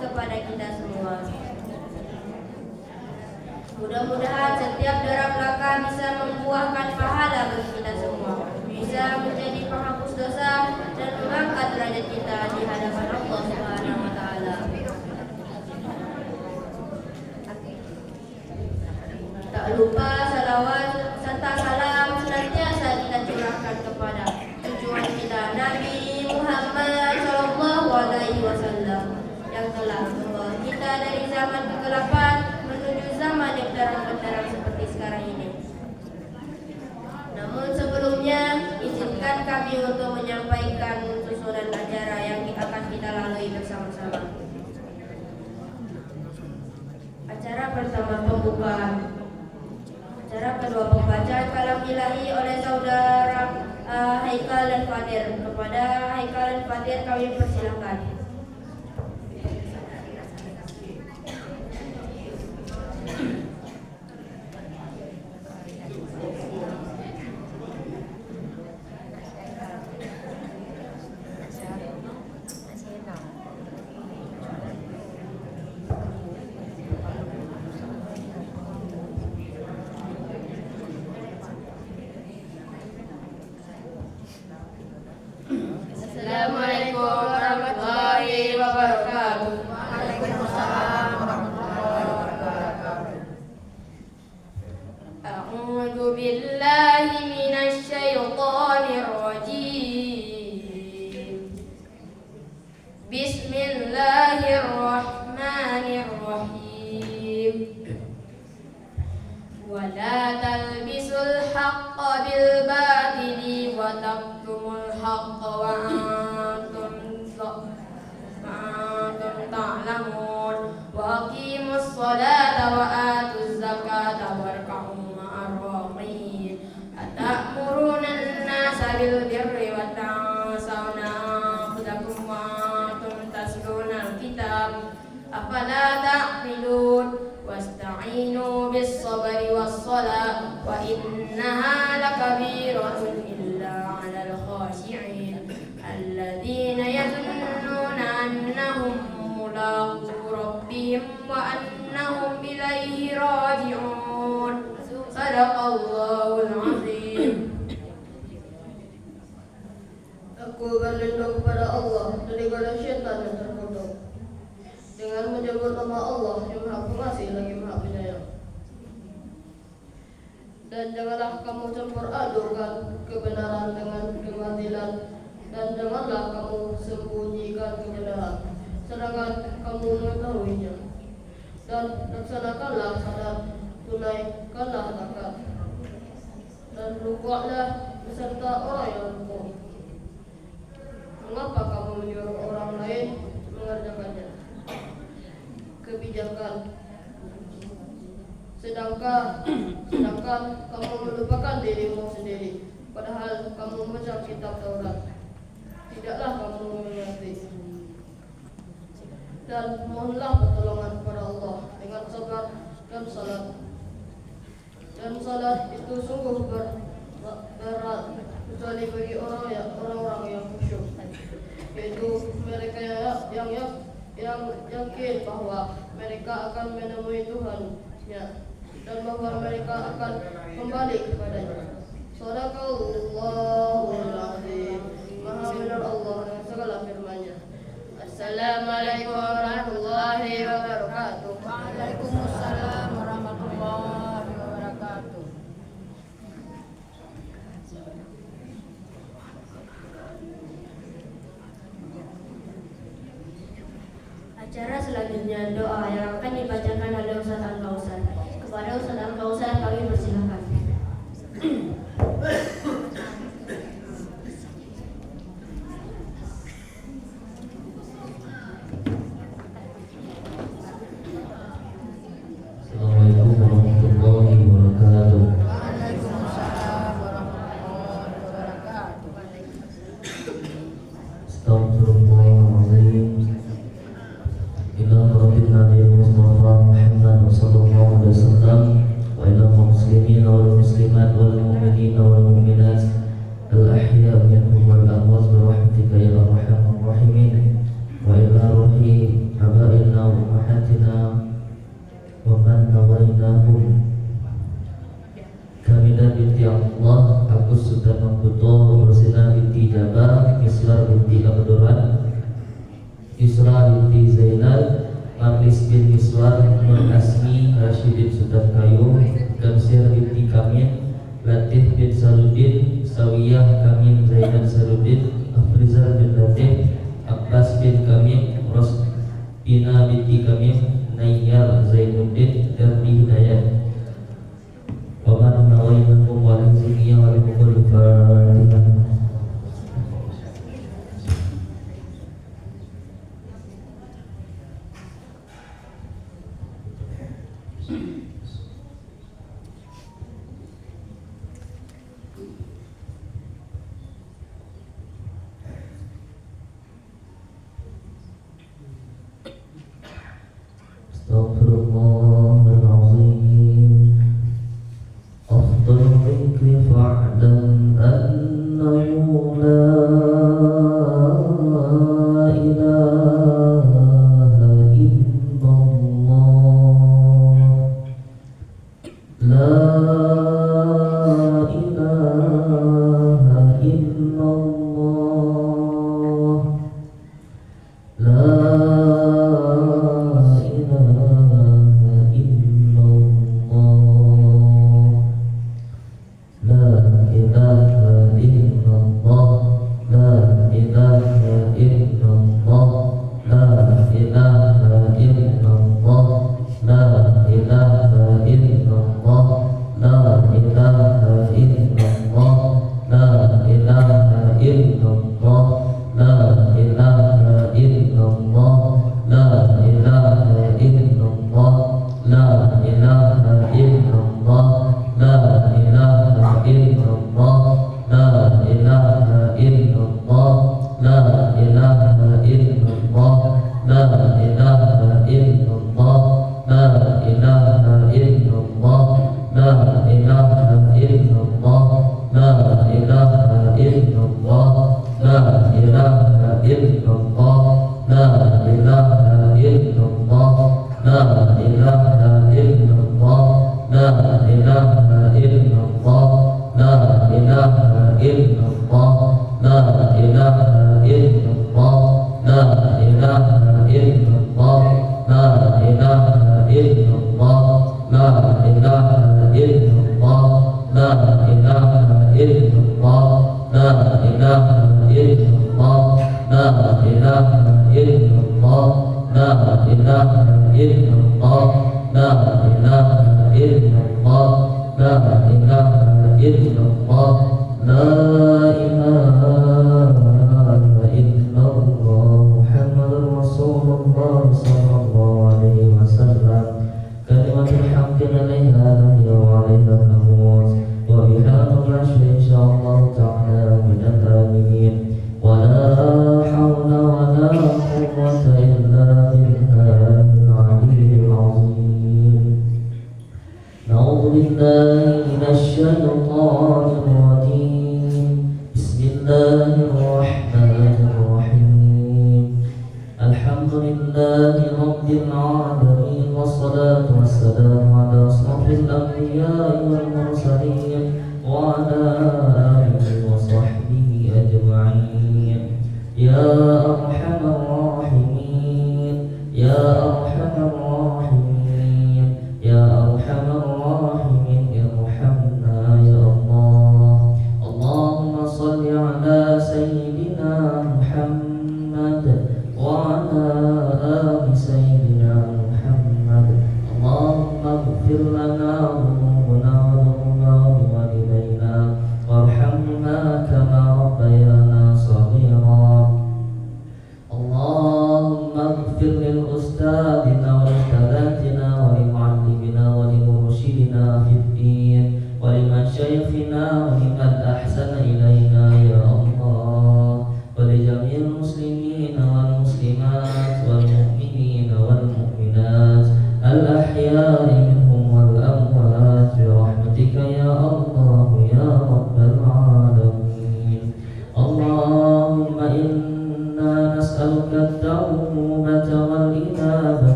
kepada kita semua. Mudah-mudahan setiap derap langkah bisa membuahkan pahala bagi kita semua, bisa menjadi penghapus dosa dan mengangkat derajat kita di hadapan Allah Subhanahu wa taala. Tak lupa salawat serta salam senantiasa kita curahkan kepada tujuan kita Nabi Muhammad sallallahu alaihi wasallam yang telah membawa kita dari zaman kegelapan menuju zaman yang terang benderang seperti sekarang ini. Namun sebelumnya izinkan kami untuk menyampaikan susunan acara yang akan kita lalui bersama-sama. Acara pertama pembukaan. Acara kedua pembacaan kalam ilahi oleh saudara Haikal dan Fatir. Kepada Haikal dan Fatir kami persilakan. Assalamualaikum warahmatullahi wabarakatuh. Waalaikumsalam warahmatullahi wabarakatuh. A'udzu billahi minasy syaithanir rajim. Bismillahirrahmanirrahim. Wala talbisul haqqa bil batili wa taktumul haqqa wa antum ta'lamun wa aqimus salata wa atuz zakata warka'u ma'ar raqiin atamuruna an-nasa bil birri wa tansawna anfusakum wa antum tatluna al-kitab afala ta'qilun wasta'inu bis-sabri was-salah wa innaha lakabiratun illa 'alal khashi'in alladzina yazunnuna annahum mulaqu rabbihim wa annahum ilaihi raji'un. Sadaqallahul azim. Aku berlindung kepada Allah daripada syaitan yang terkutuk dengan menyebut nama Allah yang Maha Pengasih lagi Maha Penyayang. Dan janganlah kamu campur adukan kebenaran dengan kebatilan, dan janganlah kamu sembunyikan kebenaran sedangkan kamu mengetahuinya. Dan laksanakanlah salat, tunaikanlah zakat, dan rukuklah beserta orang yang rukuk. Mengapa kamu menyuruh orang lain mengerjakannya? Kebijakan. Sedangkan kamu melupakan dirimu sendiri, padahal kamu membaca kitab Taurat. Tidaklah kamu mengerti. Dan mohonlah pertolongan kepada Allah dengan sabar dan salat. Dan salat itu sungguh berat kecuali bagi orang-orang yang khusyuk, yaitu mereka yang yakin bahwa mereka akan menemui Tuhannya dan bahwa mereka akan kembali kepadanya. Shadaqallahul azim. Maha benar Allah dengan segala firman-Nya. Assalamualaikum warahmatullahi wabarakatuh. Waalaikumsalam warahmatullahi wabarakatuh. Acara selanjutnya doa yang akan dibacakan oleh Ustaz Al-Kausar. Kepada Ustaz Al-Kausar kami persilakan. Assalamualaikum warahmatullahi wabarakatuh. Waalaikumsalam warahmatullahi wabarakatuh. Astagfirullahaladzim. Ila rabbil nabi Zainal, Marlis bin Miswar, Nur Asmi, Rashidin Sudarkayu, Kamsir binti Kamin, Latif bin Saludin, Sawiyah Kamin Zainal Saludin, Afrizal bin Latif, Abbas bin Kamin, Rospina binti Kamin, Nayyar Zainuddin, Darbi Hidayat. Waman nawainakum walazimiyah walakumul Fatihah. Astaghfirullahaladzim. Afdal dzikri fa'lam annahu la ilaha illallah. La ilaha illallah. La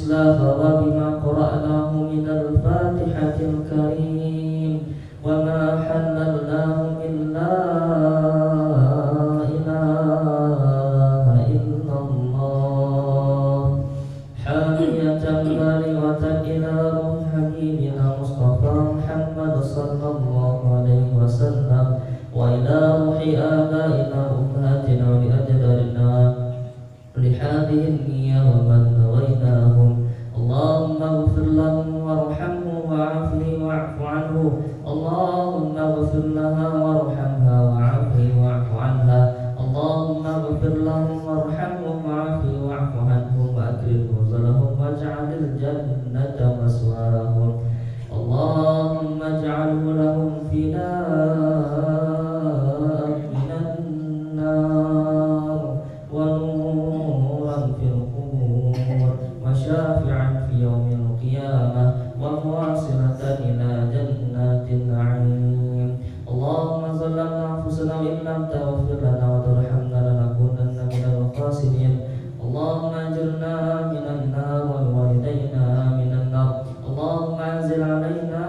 مثل ثواب ما قرأناه من الفاتحة الكريم وما حللناه من لا إله إلا الله حامية بالغة إلى روح حبيبنا مصطفى محمد صلى الله عليه وسلم وإلى روح آبائنا وأمهاتنا ولأجدادنا لهذه النية ومن نويناهم اللهم اغفر لهم وارحمهم وعافهم واعف عنه اللهم اغفر لها وارحمها وعافهم واعف عنها اللهم اغفر لهم وارحمهم وعافهم واعف عنهم وأكرم نزلهم واجعل الجنة مسواهم اللهم اجعله لهم فداء من النار ونورا في القبور وشافعا في يوم القيامة ومواصلة إلى جنات النعيم اللهم ظلمنا أنفسنا وإن لم تغفر لنا وترحمنا لنكونن من الخاسرين اللهم أجرنا من النار ولوالدينا من النار اللهم أنزل علينا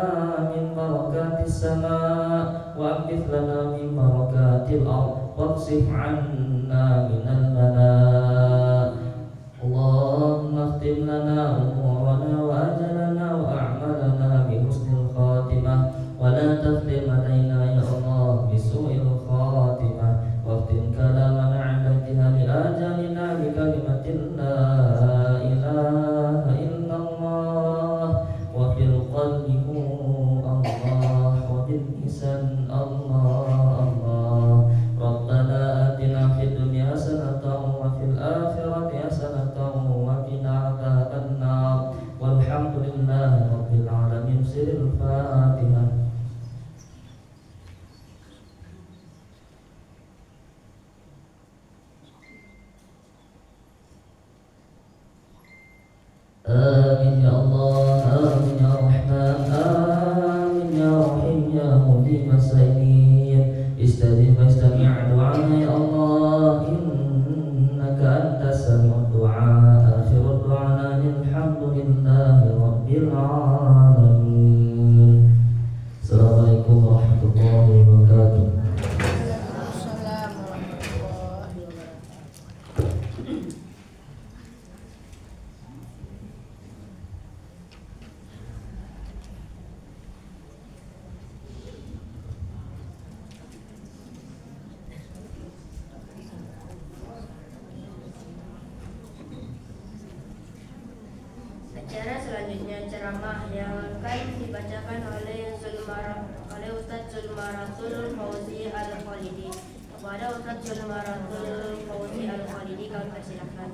من بركات السماء وأنبت لنا من بركات الأرض واكشف عنا من البلاء اللهم اختم لنا أمورنا وأجلنا وأعمالنا بحسن الخاتمة ولا تختم علينا يا الله بسوء الخاتمة واختم كلامنا عند انتهاء آجالنا بكلمة لا إله إلا الله وفي القلب الله وباللسان الله الله ربنا آتنا في الدنيا حسنة وفي الآخرة حسنة وقنا عذاب النار والحمد لله رب العالمين. سر الفاتحة. آمين يا الله آمين يا رحمن آمين يا رحيم يا مجيب السائلين استجب واستمع دعانا يا الله إنك أنت السميع الدعاء آخر دعانا الحمد لله رب العالمين. Assalamualaikum warahmatullahi wabarakatuh. Assalamualaikum warahmatullahi wabarakatuh. Acara selanjutnya ceramah yang akan dibacakan oleh Ustadz Zulmaratul Fauzi Al-Khalidi. Kepada Ustadz Zulmaratul Fauzi Al-Khalidi kami persilakan.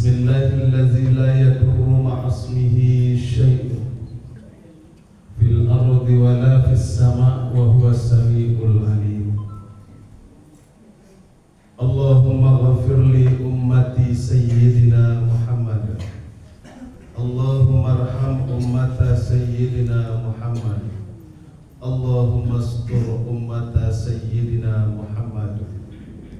Bismillahirrahmanirrahim. La yadurru ma'asmihi syai'un fil ardi wa la fis sama' wa huwa sami'ul alim. Allahumma ghafir li ummati sayyidina Muhammad. Allahumma arham ummata sayyidina Muhammad. Allahumma astur ummata sayyidina Muhammad.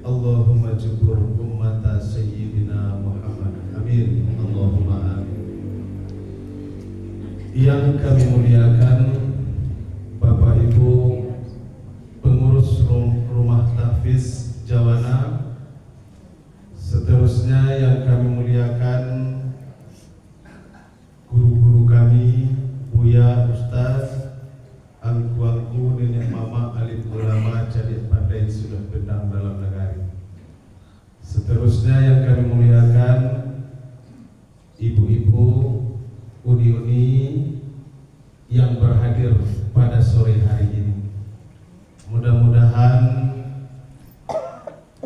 Allahumma jubur ummata sayyidina Muhammad. Amin. Allahumma amin. Yang kami muliakan Bapak Ibu pengurus rumah tahfiz Jawana, seterusnya yang kami muliakan guru-guru kami, Buya, Ustaz, angku-angku, nenek mama, alim ulama, jadi pandai sudah bentang dalam negari. Seterusnya yang kami muliakan ibu-ibu, uni-uni yang berhadir pada sore hari ini. Mudah-mudahan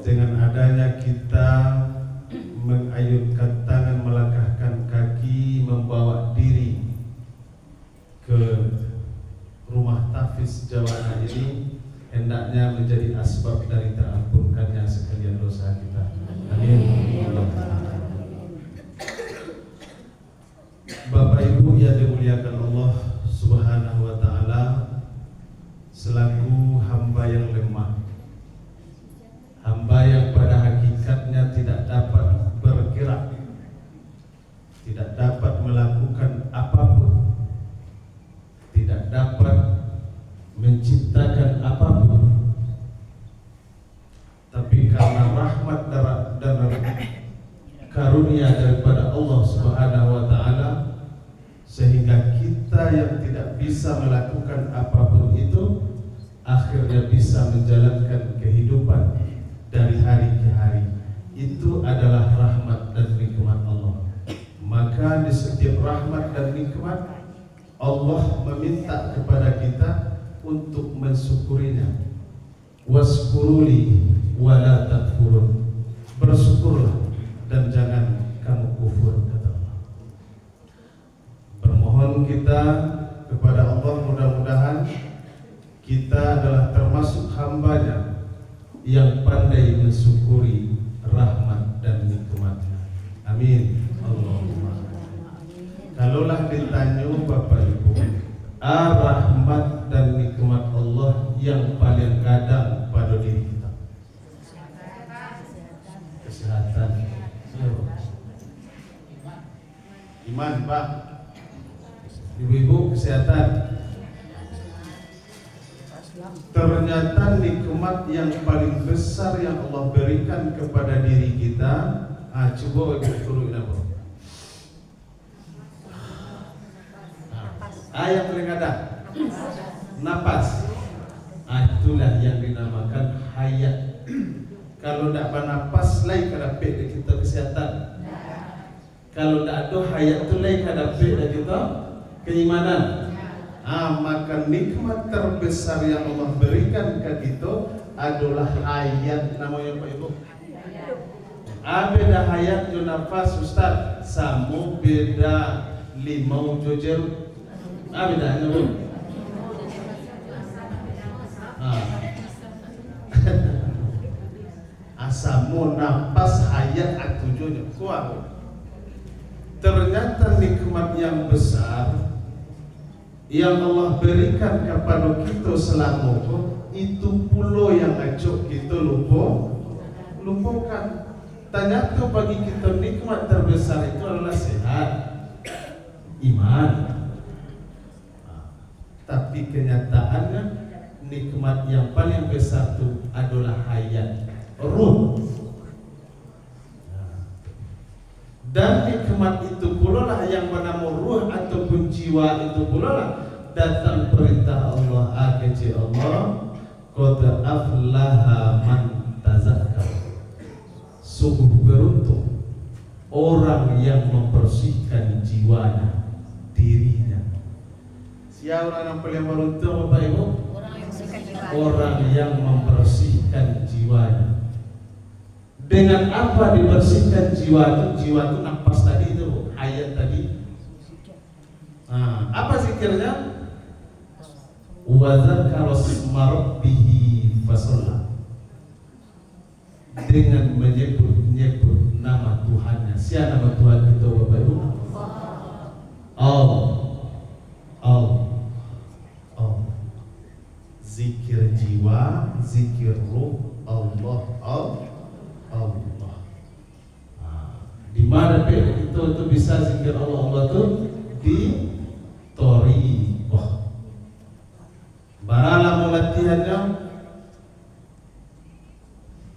dengan adanya kita mengayunkan tangan, melangkahkan kaki, membawa diri ke rumah tahfiz Jawana ini, hendaknya menjadi asbab dari terampunkannya sekalian dosa kita. Amin. Bapak Ibu yang dimuliakan Allah Subhanahu wa taala, selaku hamba yang lemah, hamba yang pada hakikatnya tidak dapat bergerak, tidak dapat melakukan apapun, tidak dapat menciptakan apapun, tapi karena rahmat dan karunia daripada Allah Subhanahu wa taala, sehingga kita yang tidak bisa melakukan apapun itu akhirnya bisa menjalankan kehidupan dari hari ke hari. Itu adalah rahmat dan nikmat Allah. Maka di setiap rahmat dan nikmat, Allah meminta kepada kita untuk mensyukurinya. Waskuruli wala takfurun. Bersyukurlah dan jangan kamu kufur, kata Allah. Bermohon kita kepada Allah, mudah-mudahan kita adalah termasuk hambanya yang pandai mensyukuri rahmat dan nikmatnya. Amin. Allahumma. Kalaulah ditanya Bapak Ibu, rahmat dan nikmat Allah yang paling kadang pada diri kita? Kesehatan. Iman, Pak. Ibu-ibu, kesehatan. Ternyata nikmat yang paling besar yang Allah berikan kepada diri kita. Coba ibu turunin apa? Yang paling ada napas. Itulah yang dinamakan hayat. Kalau tidak bernapas, lain kada pek kita kesehatan. Kalau tidak ada hayat tu lain kada pek kita keimanan. Maka nikmat terbesar yang Allah berikan ke kita adalah hayat. Namanya Pak Ibu? Beda hayat jo nafas Ustaz, samu beda limau jo jeruk. Beda Bu. Asamu nafas hayat atujunya kuat. Ternyata nikmat yang besar yang Allah berikan kepada kita selama itu pula yang ajak kita lupakan. Ternyata bagi kita nikmat terbesar itu adalah sehat, iman. Tapi kenyataannya nikmat yang paling besar itu adalah hayat, ruh. Dan nikmat itu pula lah yang bernama ruh ataupun jiwa itu pula lah datang perintah Allah, AKJ Allah, qad aflaha man tazakkar. Sungguh beruntung orang yang membersihkan jiwanya, dirinya. Siapa orang yang paling beruntung Bapak Ibu? Orang yang membersihkan jiwanya. Dengan apa dibersihkan jiwa itu? Jiwa itu nafas tadi itu, hayat tadi. Apa zikirnya? Wa dzakara isma rabbih fasalla. Dengan menyebut nama Tuhannya. Siapa nama Tuhan kita Bapak Ibu? Zikir jiwa, zikir ruh, Allah. Di mana itu bisa zikir Allah itu di thariqah. Baralah latihannya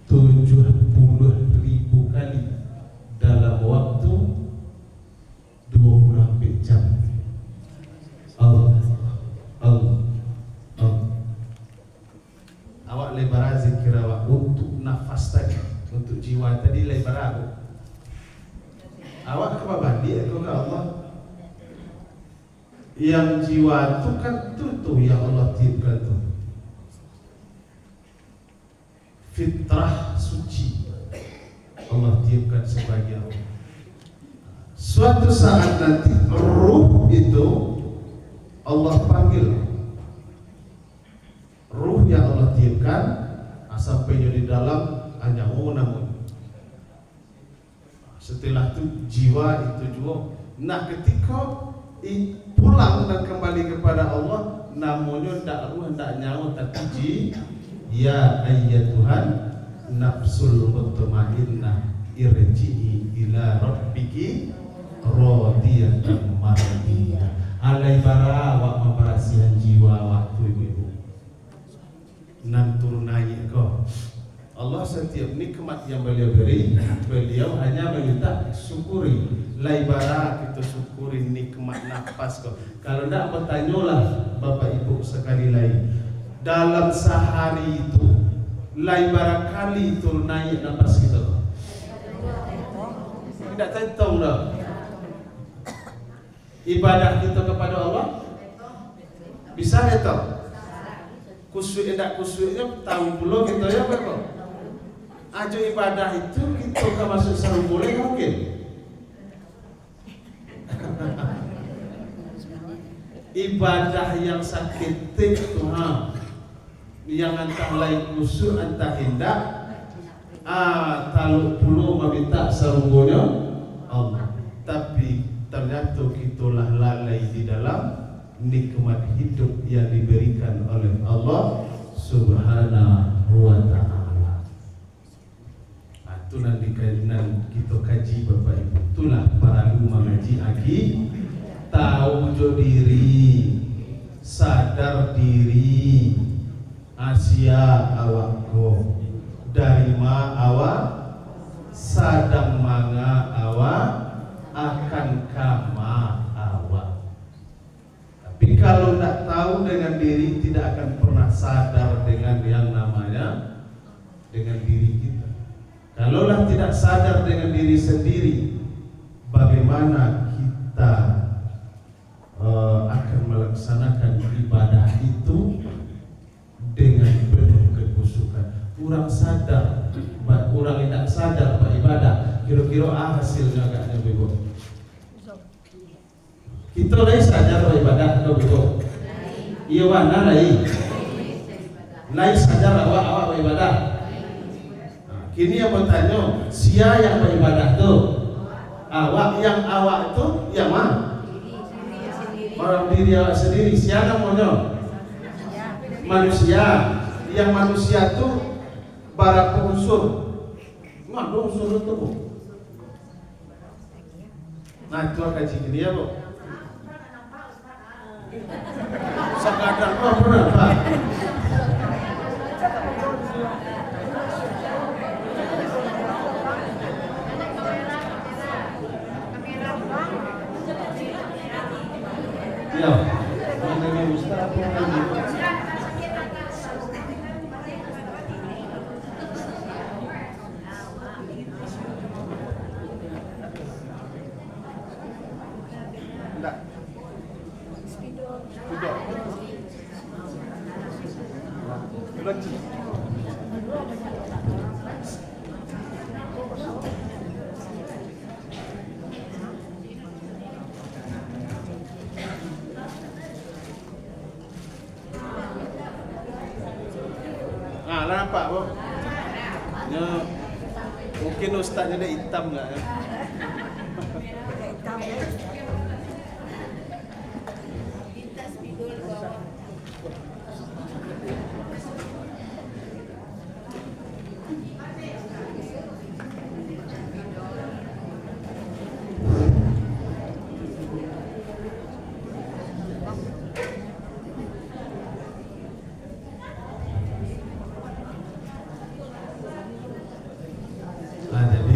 70.000 kali dalam waktu 24 jam. Awak lebar zikir awak untuk nafas tadi, untuk jiwa tadi lebar aku. Awak kebabandi aku ke Allah. Yang jiwa itu kan tuh yang Allah tiupkan tuh. Fitrah suci Allah tiupkan sebagai Allah. Suatu saat nanti ruh itu Allah panggil. Ruh yang Allah tiupkan sampai di dalam hanya namun. Setelah itu jiwa itu juga. Nah ketika pulang dan kembali kepada Allah, namanya tak ruh tak nyawa tapi ya ayyatuhan nafsul mutmainnah irji'i ila rabbiki radiyatan mardiyah. Alai bara wa memperhatikan jiwa waktu ibu-ibu. Nan turun naik kau. Allah setiap nikmat yang beliau beri, beliau hanya meminta syukuri. Laibara kita syukuri nikmat nafas kau. Kalau tidak bertanyalah Bapak Ibu sekali lagi. Dalam sehari itu laibara kali turun naik nafas kita. Tidak tahu dah. Ibadah kita kepada Allah bisa tahu. Khusyuk tidak khusyuknya tahu pula kita ya Bapak. Ajo ibadah itu kita ke masuk sarung boleh mungkin. Ibadah yang sakit Tuhan, yang entah lain khusyuk entah hendak, talu puluh meminta sarungnya Allah. Tapi ternyata kitalah lalai di dalam nikmat hidup yang diberikan oleh Allah Subhanahu wa ta'ala. Itu nanti kita kaji Bapak Ibu. Itulah para ulama ngaji lagi. Tahu jo diri, sadar diri. Asia awakku dari ma awak sadang manga awak akan kama awak. Tapi kalau tidak tahu dengan diri, tidak akan pernah sadar dengan yang namanya dengan diri kita. Kalaulah tidak sadar dengan diri sendiri, bagaimana kita akan melaksanakan ibadah itu dengan penuh kekhusyukan? Kurang sadar, kurang tidak sadar pak ibadah. Kira-kira hasilnya agaknya bego. Kita lagi sadar pak ibadah atau bego? Iya mana lagi? Lagi sadar awak ibadah. Kini yang bertanya, siapa yang beribadah tu? Awak yang awak tu yang mana? Orang diri awak sendiri. Siapa namanya? Manusia. Yang manusia tu para unsur. Mana unsur itu? Nah, itu kaji gini ya, Bu. Sekadar kau pernah Pak? Ya, ini Ustaz enggak. Sudah. Belum. nampak bu? Ya, mungkin ustaznya ada hitam nggak ya?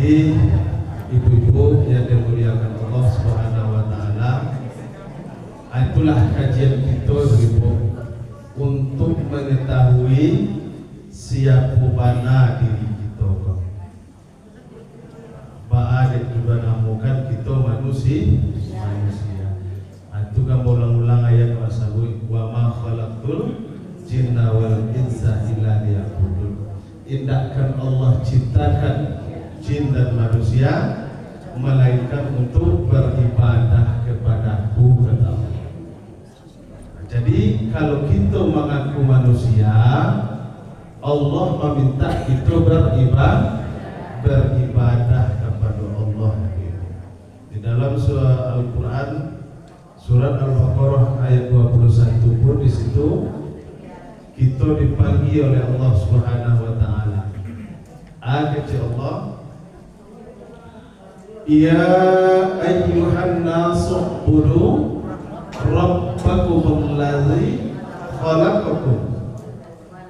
Jadi ibu-ibu yang dimuliakan Allah Subhanahu wa taala, itulah kajian kita ibu untuk mengetahui siapa mana diri kita. Bahwa juga namukan kita manusia. Itu kan ulang-ulang ayat wasabui wa ma khalaqtul jinna wal insa illa liya'budun. Indahkan Allah ciptakan jin dan manusia melainkan untuk beribadah kepadaku, kata Allah. Jadi kalau kita mengaku manusia, Allah meminta kita beribadah kepada Allah. Di dalam surah Al-Quran, surat Al-Baqarah ayat 21 pun di situ kita dipanggil oleh Allah Subhanahu wa taala. Kata Allah, ya ayyuhan nasu ubudu rabbakum alladzi khalaqakum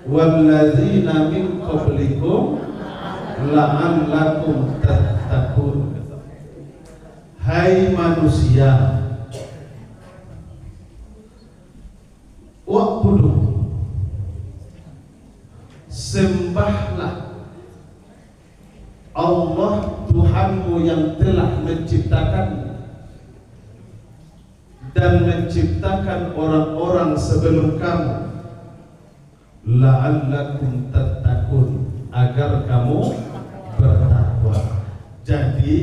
walladzina min qablikum la'allakum tattaqun. Hai manusia, wa'budu, sembahlah Allah Tuhanmu yang telah menciptakan dan menciptakan orang-orang sebelum kamu, la'allakum tattaqun, agar kamu bertakwa. Jadi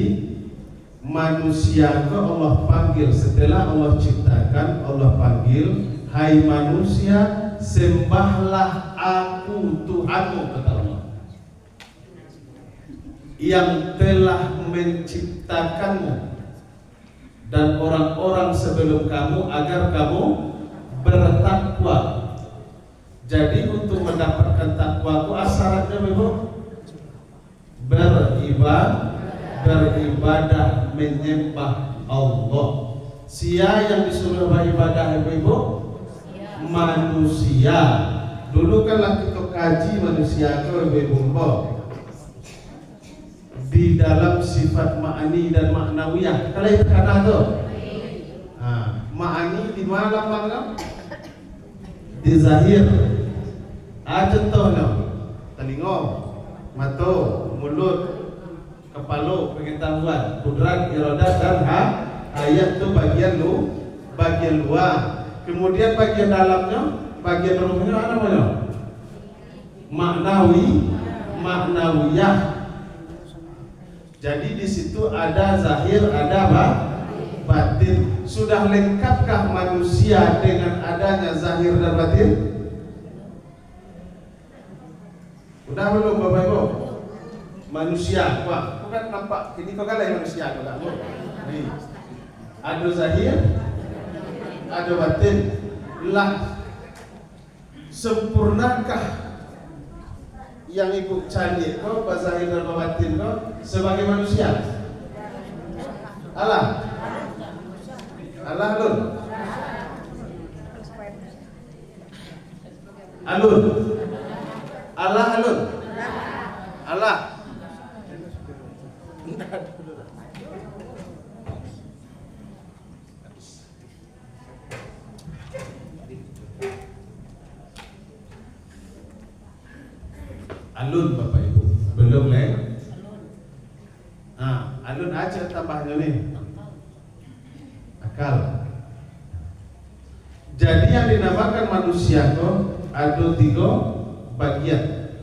manusia itu Allah panggil setelah Allah ciptakan, Allah panggil, hai manusia, sembahlah aku Tuhanmu, kata Allah, yang telah menciptakanmu dan orang-orang sebelum kamu agar kamu bertakwa. Jadi untuk mendapatkan takwa itu syaratnya memang beribadah menyembah Allah. Sia yang disuruh beribadah ibu-ibu? Manusia. Dulu kan kita kaji manusia itu ibu-ibu di dalam sifat ma'ani dan ma'nawiyah. Kalau itu kata tu, ma'ani di mana lapangnya? Di zahir. Contohnya, telinga, mata, mulut, kepala, pengetahuan, kudrat, iradat dan ayat tu bagian luar. Kemudian bagian dalamnya, bagian ruhnya apa namanya? Ma'nawiyah. Jadi di situ ada zahir, ada batin. Sudah lengkapkah manusia dengan adanya zahir dan batin? Udah belum Bapak Ibu? Manusia, wah, bukan nampak. Ini kau kalah manusia, kau kamu. Nih, ada zahir, ada batin. Lah, sempurnakah yang ibu cari kau bazahir dan batin kau sebagai manusia? Allah lun alun Allah alun Allah alun Bapak Ibu, belum leh. Alun aja tambahnya nih. Akal. Jadi yang dinamakan manusia kok ada 3 bagian.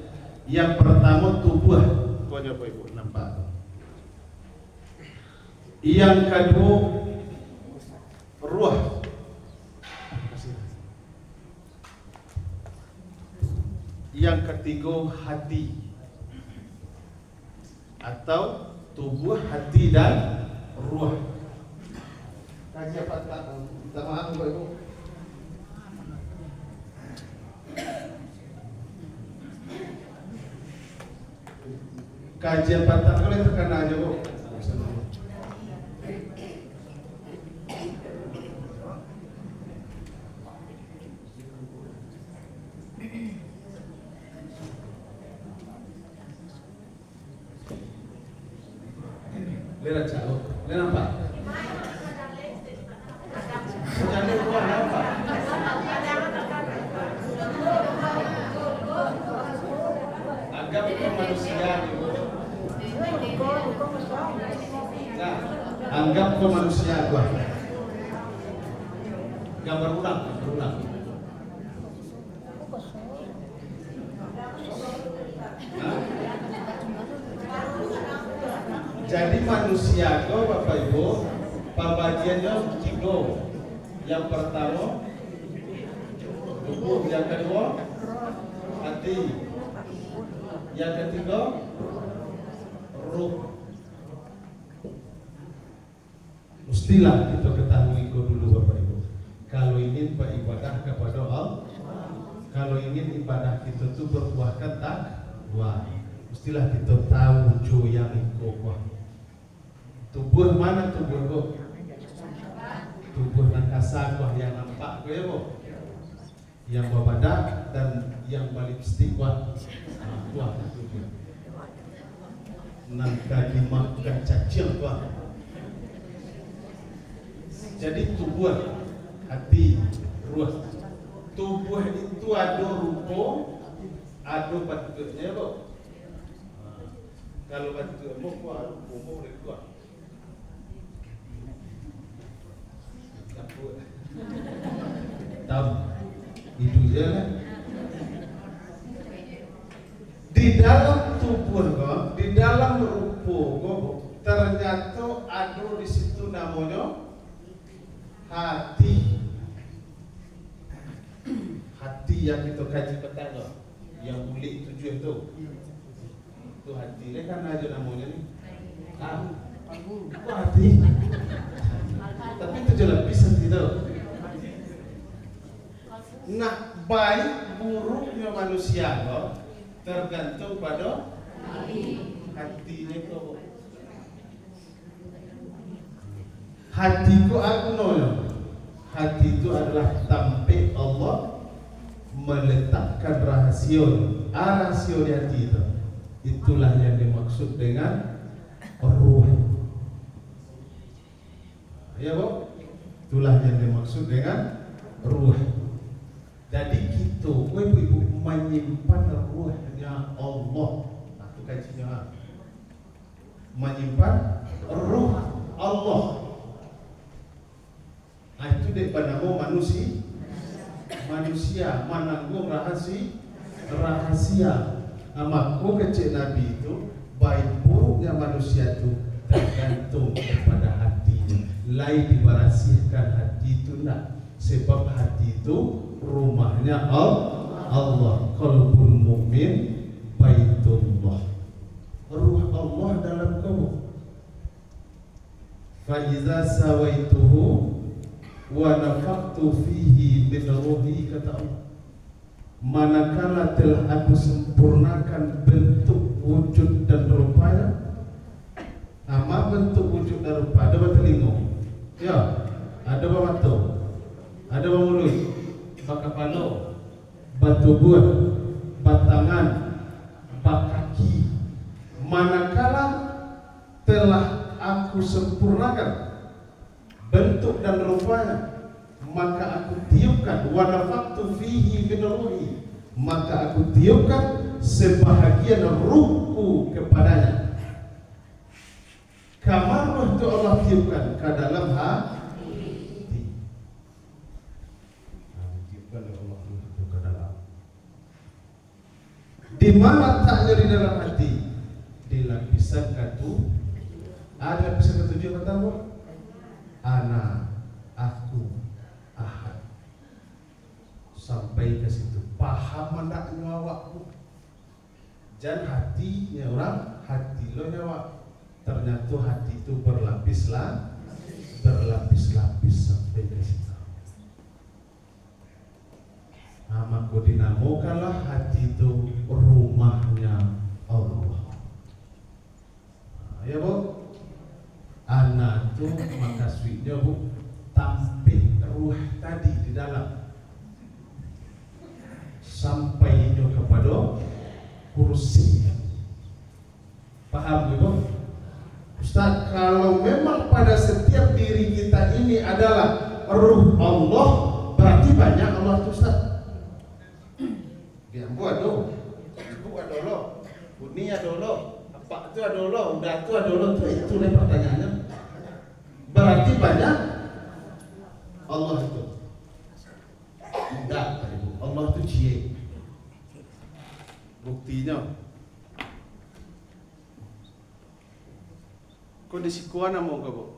Yang pertama tubuh, kau Bapak Ibu nampak. Yang kedua ruh. Yang kedua ketiga hati atau tubuh, hati dan ruh. Kaji apa tak? Minta maaf Bapak Ibu. Kajian patah boleh tekan aja Bu. Lihat jauh, lihat apa? Jangan lupa apa? Anggap itu manusia gitu. Nah, anggap kau manusia gua. Gambar ulang. Jadi manusia kau Bapak Ibu, pembagiannya 3. Yang pertama tubuh, yang kedua hati, yang ketiga ruh. Mestilah kita ketahui dulu Bapak Ibu. Kalau ingin beribadah kepada Allah, kalau ingin ibadah kita itu berbuahkan takwa, mestilah kita tahu jo yang ikut. Tubuh mana tubuh kau? Tubuh yang kasar kau yang nampak kau ya kau? Yang berbadak dan yang balik stick kau. Kuah tubuh. Nangka dimakan cacing kau. Jadi tubuh, hati, ruh. Tubuh itu ada rupa, ada bentuknya kau. Kalau bentuk kau ada rupa boleh kuah. Tahu itu je lah. Di dalam tubuh kau, di dalam rupa kau, ternyata ada di situ namanya hati. Hati yang kita kaji petang, yang bulik 7 itu hati. Ini kan aja namanya ni. Itu hati. Tapi itu jelas bisa tidak. Nah, baik buruknya manusia kok tergantung pada hatinya kok. Hatiku aku nolak. Hati itu adalah tempat Allah meletakkan rahasia. Rahasia di hati itu. Itulah yang dimaksud dengan ruh. Ya Bu? Itulah yang dimaksud dengan ruh. Jadi kita, ibu-ibu menyimpan ruhnya Allah. Nah, itu kajinya. Menyimpan ruh Allah. Nah, itu daripada nama manusia menanggung rahasia. Maka kecil Nabi itu baik buruknya manusia itu tergantung kepada hatinya. Lain diberasihkan hati itu nak. Sebab hati itu rumahnya Allah. Qalbul mu'min baitullah. Ruh Allah dalam kamu. Fa iza sawaituhu wa nafaqtu fihi min ruhi, kata Allah. Manakala telah aku sempurnakan bentuk wujud dan rupanya. Nama bentuk wujud dan rupa ada bertelinga, ya, ada bermata, ada bermulut, berkepala, bertubuh, bertangan, berkaki. Manakala telah aku sempurnakan bentuk dan rupanya, maka aku tiupkan wa nafaqtu fihi min ruhi, maka aku tiupkan sebahagian ruhku kepadanya. Kamar ruh itu Allah tiupkan ke dalam hati. Tiupkan Allah itu ke dalam. Di mana letaknya di dalam hati? Di lapisan katu. Ada lapisan ketujuh pertama. Ana, aku, ahad. Sampai ke situ. Paham hendaknya awakku. Jangan hatinya orang, hati lo nyawa. Ternyata hati itu berlapis-lapis sampai ke situ. Maka dinamakanlah hati itu rumahnya Allah. Ya bu, anak tu maka suinya bu tampil ruh tadi di dalam sampainya kepada kursi. Paham bu? Ustaz, kalau memang pada setiap diri kita ini adalah ruh Allah, berarti banyak Allah tu Ustaz. Dia buat do, ibu ada Allah, buni ada Allah, apa tu ada Allah, udah tu ada Allah tu, itu lah pertanyaannya. Berarti banyak Allah itu. Tidak, Allah tu cie. Buktinya. Kondisi kuana mau ke bu?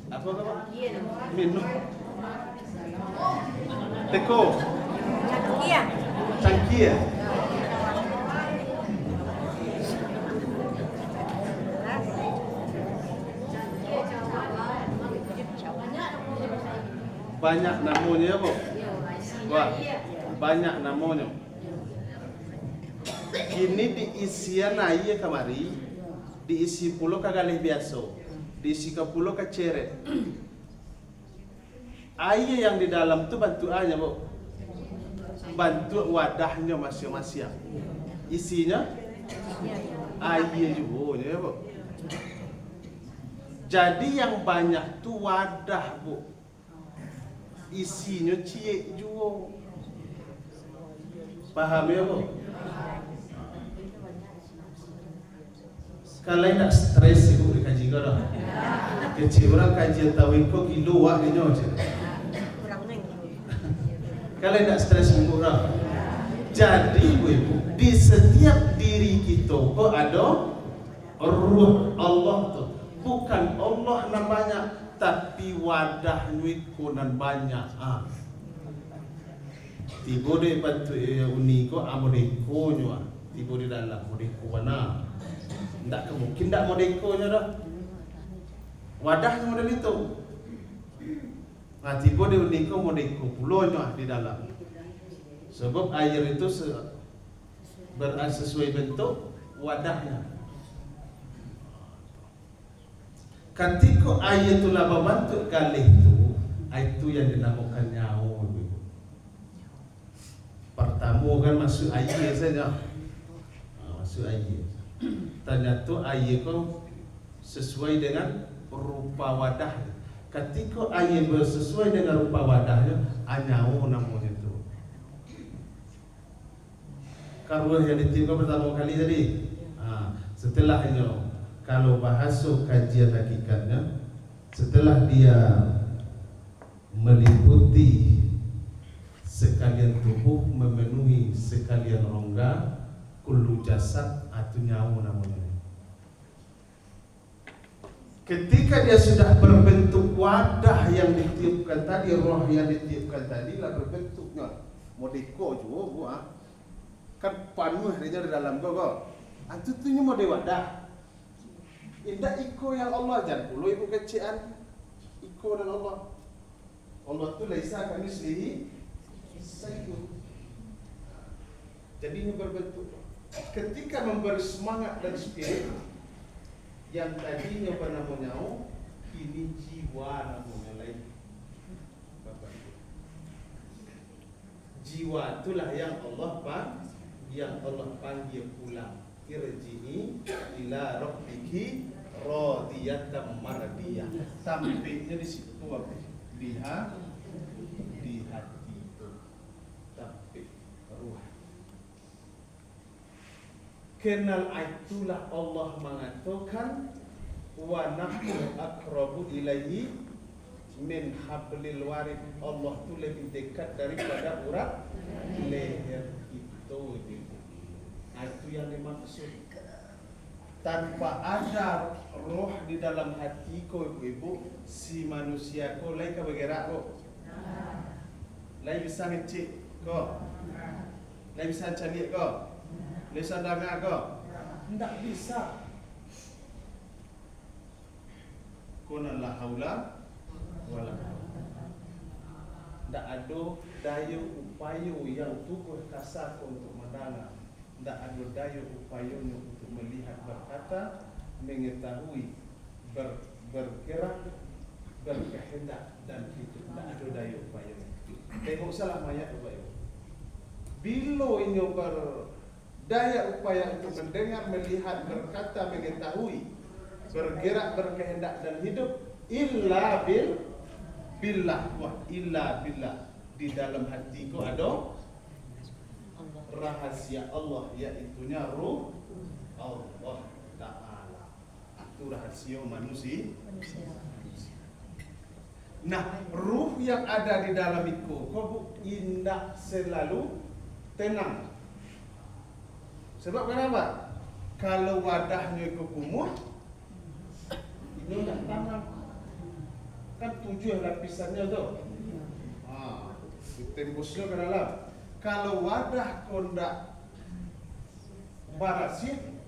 Apa ke bu? Minum. Teko. Cangkia. Banyak namanya bu. Wah, banyak namanya. Kini diisian air kemari, diisi pulau kagalih biasa, diisi ke pulau ke ceret. Air yang di dalam tu bantuannya bu, bantu wadahnya masing-masing. Isinya air juga ya bu. Jadi yang banyak tu wadah bu, isinya cie juga. Paham ya bu? Kalau tidak stres ibu dikaji kau dah. Kecil orang kajian tahu kau kilo wak ni nyawa cakap. Kalau tidak stres ibu dah. Jadi ibu, di setiap diri kita kau ada ruh Allah tu. Bukan Allah namanya, tapi wadah nyuiku nan banyak. Tiba dia bantu uniko amodeko nyawa. Tiba di dalam modeko mana? Tak mungkin tak modekonya dah. Wadahnya model itu. Nah, tiba dia unik modeko pulaunya di dalam. Sebab air itu sesuai bentuk wadahnya. Ketika air itu laba bentuk galih itu yang dinamakan nyawa. Pertama kan masuk air saja. Masuk air. Ternyata air kau sesuai dengan rupa wadah. Ketika air bersesuai dengan rupa wadahnya, anyawa namanya itu. Karuah yang ditiupkan pertama kali tadi. Setelahnya, kalau bahasa kajian hakikatnya, setelah dia meliputi sekalian tubuh, memenuhi sekalian rongga, kullu jasad atau nyawa namanya. Ketika dia sudah berbentuk wadah yang ditiupkan tadi, roh yang ditiupkan tadi lah berbentuknya modeko juga buah. Kan panuh dia di dalam kau. Antu tu nyu mode wadah. Indah iko yang Allah jan puluh ibu kecian iko dan Allah. Allah tu laisa kamislihi syai'un. Jadi ini berbentuk. Ketika memberi semangat dan spirit yang tadinya bernama nyawa, kini jiwa namanya lain. Bapak Ibu. Jiwa itulah yang Allah panggil pulang. Irji'i ila rabbiki radiyatan mardiyah. Sampainya di situ biha di hati itu. Sampai ruh. Kenal itulah Allah mengatakan wa nahnu aqrabu ilaihi min hablil warid. Allah tu lebih dekat daripada urat leher itu. Itu yang dimaksud. Tanpa ada roh di dalam hati ko ibu, si manusia ko lain ka bergerak ko. Lain bisa ngecik ko. Lain bisa cari ko. Lesa danga ko. Tidak bisa. Kuna la haula wala quwwata. Tidak ada daya upaya yang tubuh kasar untuk mendengar. Tidak ada daya upayanya untuk melihat, berkata, mengetahui, bergerak, berkehendak dan hidup. Tidak ada daya upayanya. Tengok salah mayat upaya. Bila ini berdaya upaya untuk mendengar, melihat, berkata, mengetahui, bergerak, berkehendak dan hidup, illa billah, wah illa billah, di dalam hatiku ada rahasia Allah, yaitunya ruh Allah Ta'ala. Itu rahasia manusia. Nah, ruh yang ada di dalam itu kau indah selalu tenang. Sebab kenapa? Kalau wadahnya itu kumuh, ini udah tanam. Kan 7 lapisannya tu. Tembusnya ke dalam. Kalau wadah kondak barasih,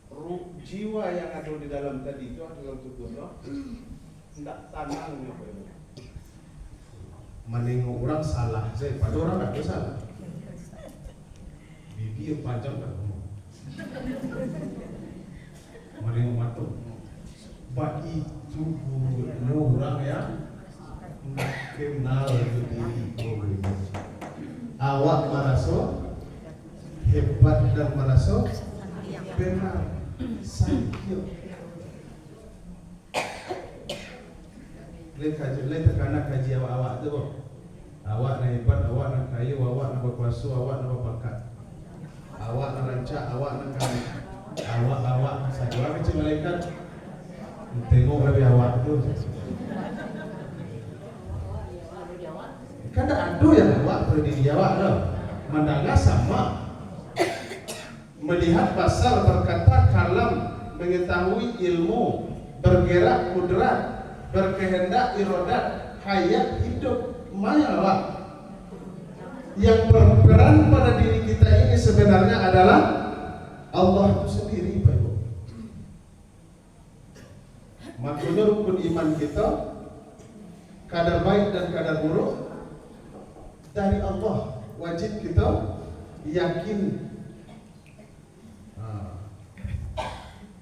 ruh jiwa yang ada di dalam tadi itu adalah tubuh tu, tidak tanangnya. Menengok orang salah, saya pada orang tak ada salah. Bibi yang panjang tak ngomong. Menengok mata. Bagi tubuh orang yang nak kenal diri. Awak merasa hebat dan merasa benar. Sakit. Lihat tekanan kaji awak tu. Awak nak hebat, awak nak kaya, awak nak berkuasa, awak nak berbakat. Awak nak rancak, awak nak kaya. Awak satu orang kecil malaikat. Tengok lebih awak tu. Kan tak ada yang awak berdiri awak tu. Mendengar sama. Melihat pasal berkata kalam, mengetahui ilmu, bergerak kudrat, berkehendak iradat, hayat hidup, maya awak. Yang berperan pada diri kita ini sebenarnya adalah Allah itu sendiri, Pak Ibu. Makanya rukun iman kita, kadar baik dan kadar buruk dari Allah. Wajib kita yakin.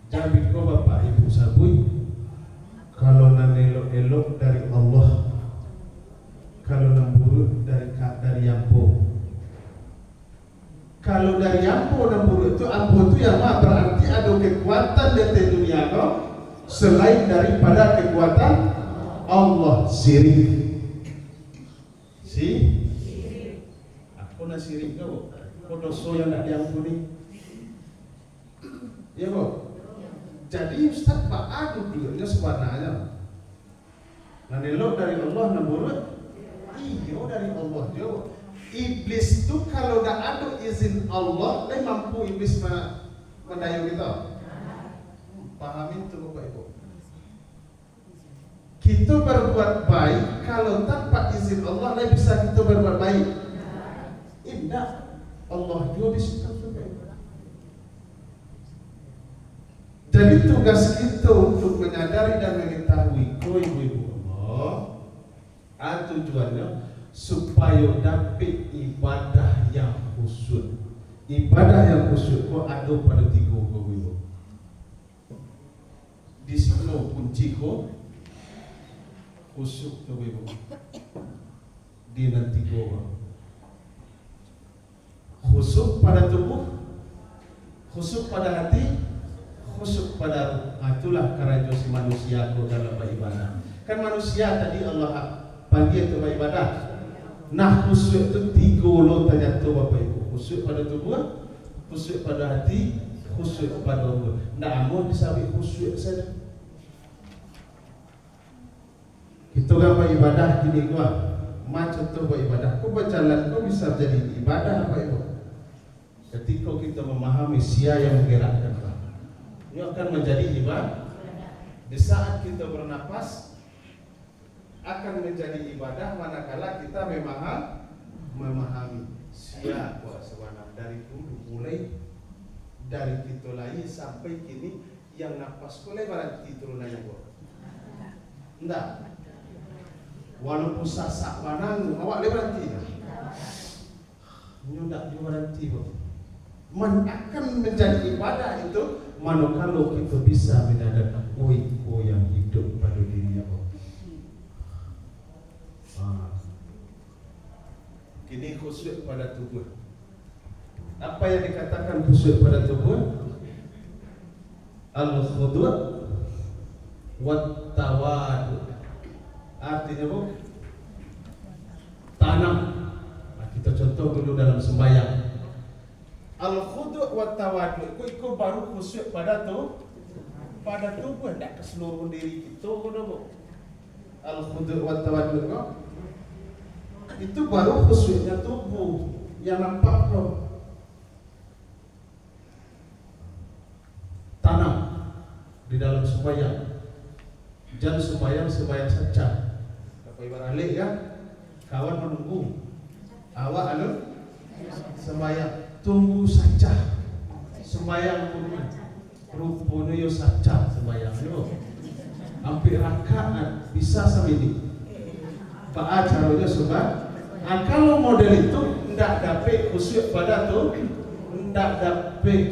Jadi kau Bapak Ibu sabui, kalau nan elok dari Allah, kalau nan buruk dari ampo. Kalau dari ampo dan buruk itu, ampo itu yang apa? Berarti ada kekuatan di dunia kau selain daripada kekuatan Allah. Sirik. Aku nak sirik kau. Kau dosa yang tak diampuni. Ya kau. Jadi Ustaz Pak Adu dulunya sebenarnya. Nah elok dari Allah dan buruk. Iya dari Allah juga. Iblis tu kalau dah ada izin Allah, dia mampu iblis mendayu kita. Pahamin tu Bapak Ibu. Kita berbuat baik kalau tanpa izin Allah, dia bisa kita berbuat baik. Tidak. Allah juga di situ. Jadi tugas kita untuk menyadari dan mengetahui ibu-ibu Allah, tujuannya supaya dapat ibadah yang khusyuk. Ibadah yang khusyuk kau ada pada 3 ibu. Di sini kunci kau khusyuk tu ibu. Di nanti kau khusyuk pada tubuh, khusyuk pada hati, khusyuk pada itulah kerana si manusia dalam beribadah. Kan manusia tadi Allah panggil untuk beribadah. Nah khusyuk itu 3 lo tanya tu Bapak Ibu. Khusyuk pada tubuh, khusyuk pada hati, khusyuk pada Allah. Nak amun disabit khusyuk saja. Kita kan beribadah gini gua. Macam tu beribadah. Kau berjalan kau bisa jadi ibadah Bapak Ibu. Ketika kita memahami siapa yang menggerakkan kita, ini akan menjadi ibadah. Di saat kita bernapas akan menjadi ibadah manakala kita memahami siapa sebenarnya dari dulu mulai dari kita lain sampai kini yang napas ko lebar turunannya ko. Enggak. Walaupun sasak manang awak lebar ti. Nyodak lebar ti ko. Akan menjadi ibadah itu manakala kita bisa menyadari iko yang hidup pada diri ko. Kini khusyuk pada tubuh. Apa yang dikatakan khusyuk pada tubuh? Al-khudu' wat-tawadu. Artinya apa? Tanam. Nah, kita contoh dulu dalam sembahyang. Al-khudu' wat-tawadu. Itu baru khusyuk pada tubuh, tidak ke seluruh diri kita. Al-khudu' wat-tawadu itu baru khusyuknya tubuh yang nampak loh. Tanam di dalam sembahyang. Jangan sembahyang saja. Apa ibarat alik ya? Kawan menunggu. Awak sembahyang tunggu saja. Sembahyang rupanya yo saja sembahyang yo. Hampir rakaat bisa sampai ini. Pak caranya sebab kalau model itu tidak dapat khusyuk pada tu, tidak dapat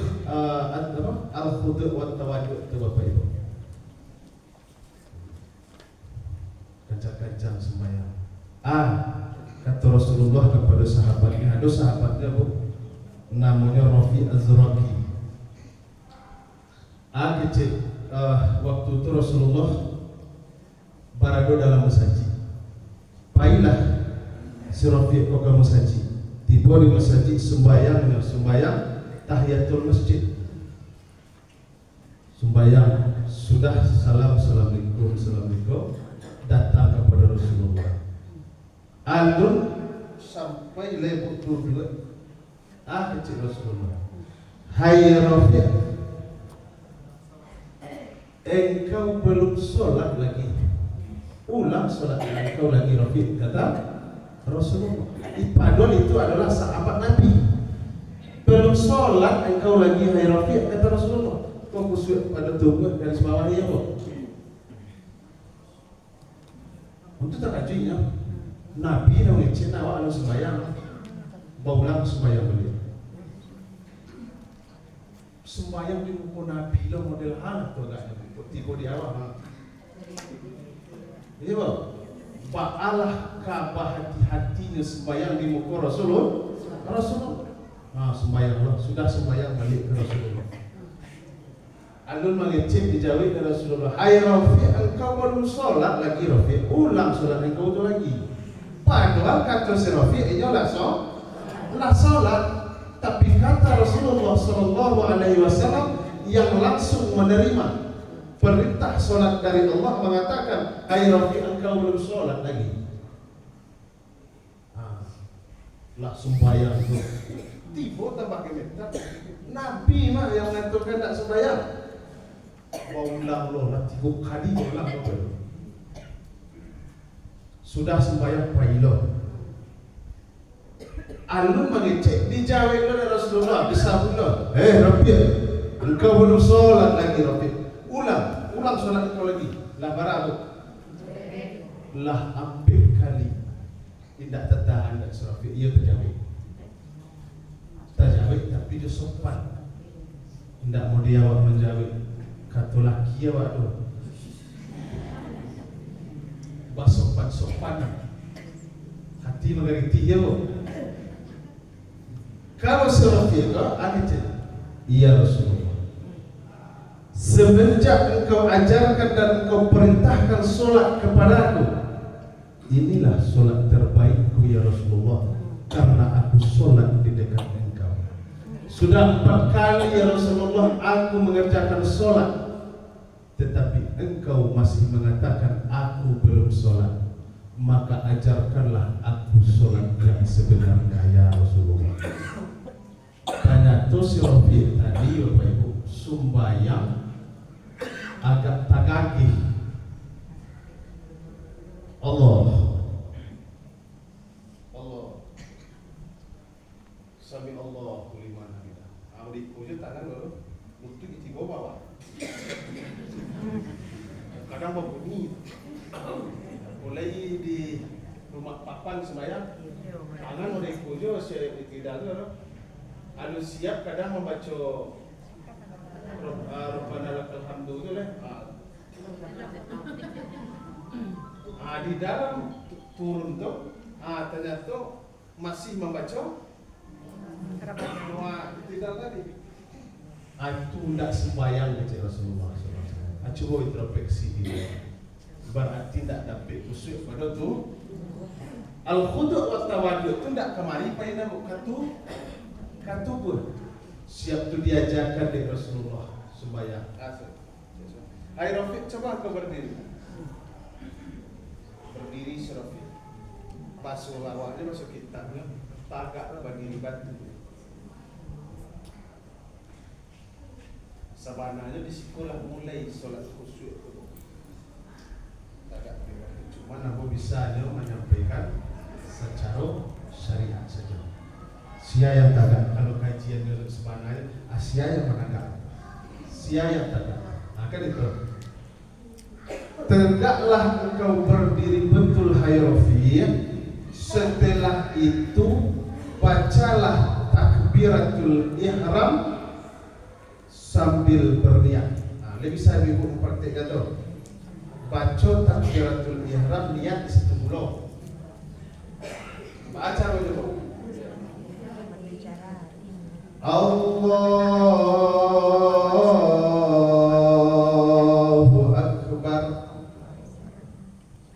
al-khudu' wa tawaddu' itu Bapak Ibu. Kancang-kancang sembahyang. Kata Rasulullah kepada sahabatnya, ada sahabatnya Bu, namanya Rafi Az-Zuraqi. Kecil waktu itu Rasulullah berada dalam masjid. Pailah si Rafiq ke masjid. Tiba di masjid sembahyang tahiyatul masjid. Sembahyang sudah assalamualaikum datang kepada Rasulullah. Alun sampai lebut dua. Kecil Rasulullah. Hai Rafiq, engkau belum sholat lagi. Ulang sholat engkau lagi Rafiq, kata Rasulullah. Padahal itu adalah sahabat Nabi. Belum sholat engkau lagi hai Rafiq, kata Rasulullah. Kau khusyuk pada tubuh garis bawah ya kok. Untuk terkajutnya Nabi yang ngecen awak sembahyang, baulang sembahyang beliau. Sembahyang di muka Nabi lah model hal tu agaknya. Tiba di awak. Ini bang, ba'alah kabah hati-hatinya sembahyang di muka Rasulullah. Sembahyang lah, sudah sembahyang balik ke Rasulullah. Alun mengecek dijawab ke Rasulullah. Hai Rafiq, engkau belum sholat lagi Rafiq. Ulang sholat engkau itu lagi. Padahal kata si Rafiq, ini lah sholat. Tapi kata Rasulullah Sallallahu Alaihi Wasallam yang langsung menerima perintah sholat dari Allah mengatakan, hai Rafiq, engkau belum sholat lagi. Langsung bayang tu. Tiba tambah kementar. Nabi mah yang menentukan tak sembahyang. Ulang loh, 3 kali ulang loh. Sudah sembahyang pailo. Alun mengecek dijawab oleh Rasulullah disabullah. Rafiq, engkau belum sholat lagi Rafiq. Ulang sholat engkau lagi. Lah barang lah hampir kali tidak tertahan dan Rafiq. Ia terjawab tapi dia sopan. Tidak mau dia awak menjawab. Kata laki awak tu sopan. Hati mengerti dia bu. Kalau Rafiq iya Rasulullah, semenjak engkau ajarkan dan engkau perintahkan solat kepadaku, inilah solat terbaikku ya Rasulullah, karena aku solat di dekat engkau. Sudah 4 kali ya Rasulullah aku mengerjakan solat, tetapi engkau masih mengatakan aku belum solat. Maka ajarkanlah aku solat yang sebenarnya ya Rasulullah. Tanya tu si Rafiq tadi Bapak Ibu, sembahyang agak tagagih. Allah Sami Allahu liman hamidah. Di puja tangan dulu. nama bunyi. Mulai di rumah papan sembahyang, tangan udah ikujo tidak ada. Anu siap kadang membaca Rabbana lakal hamdu itu lah. Di dalam turun tu, ternyata masih membaca doa tidak tadi. Itu tidak sembahyang kecil Rasulullah SAW. Coba introspeksi ini. Berarti tidak dapat khusyuk pada tu. Al-khudu' wa tawadu' itu tidak kemari pada katu pun. Siap tu diajarkan dari Rasulullah sembahyang. Hai Rafiq, coba kau berdiri. Berdiri Rafiq. Basuh lawaknya masuk kitabnya. Tagak berdiri batu. Sebenarnya di sekolah mulai solat khusyuk itu. Tagak berdiri. Cuma aku bisa menyampaikan secara syariat saja. Sia yang tagak. Kalau kajian dari sebenarnya, sia yang menanggap. Sia yang tagak. Kan itu. Tegaklah engkau berdiri betul hai Rafiq. Setelah itu bacalah takbiratul ihram sambil berniat. Lebih saya ibu mempraktikkan tu. Baca takbiratul ihram, niat di situ dulu. Baca dulu. Allahu Akbar.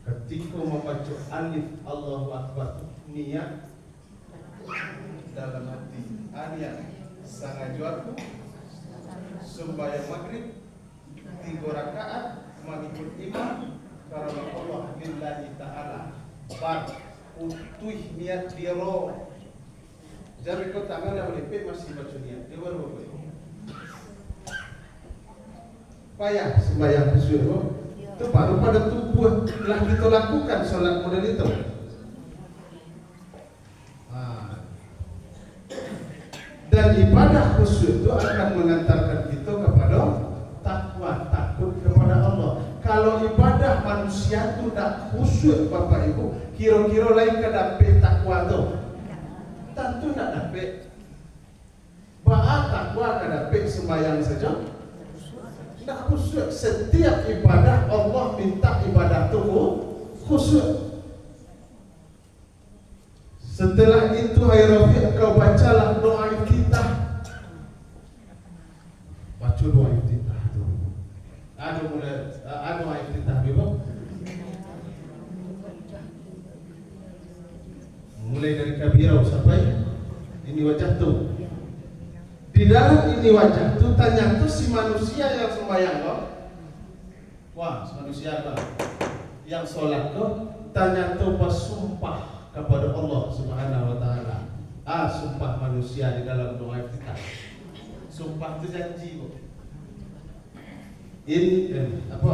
Ketika membaca alif Allahu Akbar, niat dalam hati. Niat sangajuarku sembahyang maghrib 3 rakaat mengikut imam karena Allah lillahi ta'ala. Bar utuh niat dia roh. Jadi kau tangan yang melipit masih baca niat. Dia baru boleh. Payah sembahyang khusyuk itu. Itu baru pada tubuh telah kita lakukan solat model itu. Dan ibadah khusyuk itu akan mengantarkan kita kepada takwa, takut kepada Allah. Kalau ibadah manusia itu tak khusyuk Bapak Ibu, kira-kira lain ke dapat takwa itu. Tentu tak dapat. Ba'a takwa tak dapat sembahyang saja. Tak khusyuk. Setiap ibadah Allah minta ibadah itu khusyuk. Setelah itu hai Rafiq, kau bacalah doa iftitah. Baca doa iftitah itu. Ada doa iftitah juga. Mulai dari kabirah sampai ini wajah tu. Di dalam ini wajah tu tanya tu si manusia yang sembahyang kau. Wah, manusia apa? Yang solat kau tanya tu bersumpah kepada Allah Subhanahu wa taala. Sumpah manusia di dalam doa iftitah. Sumpah tu janji kau. Apa?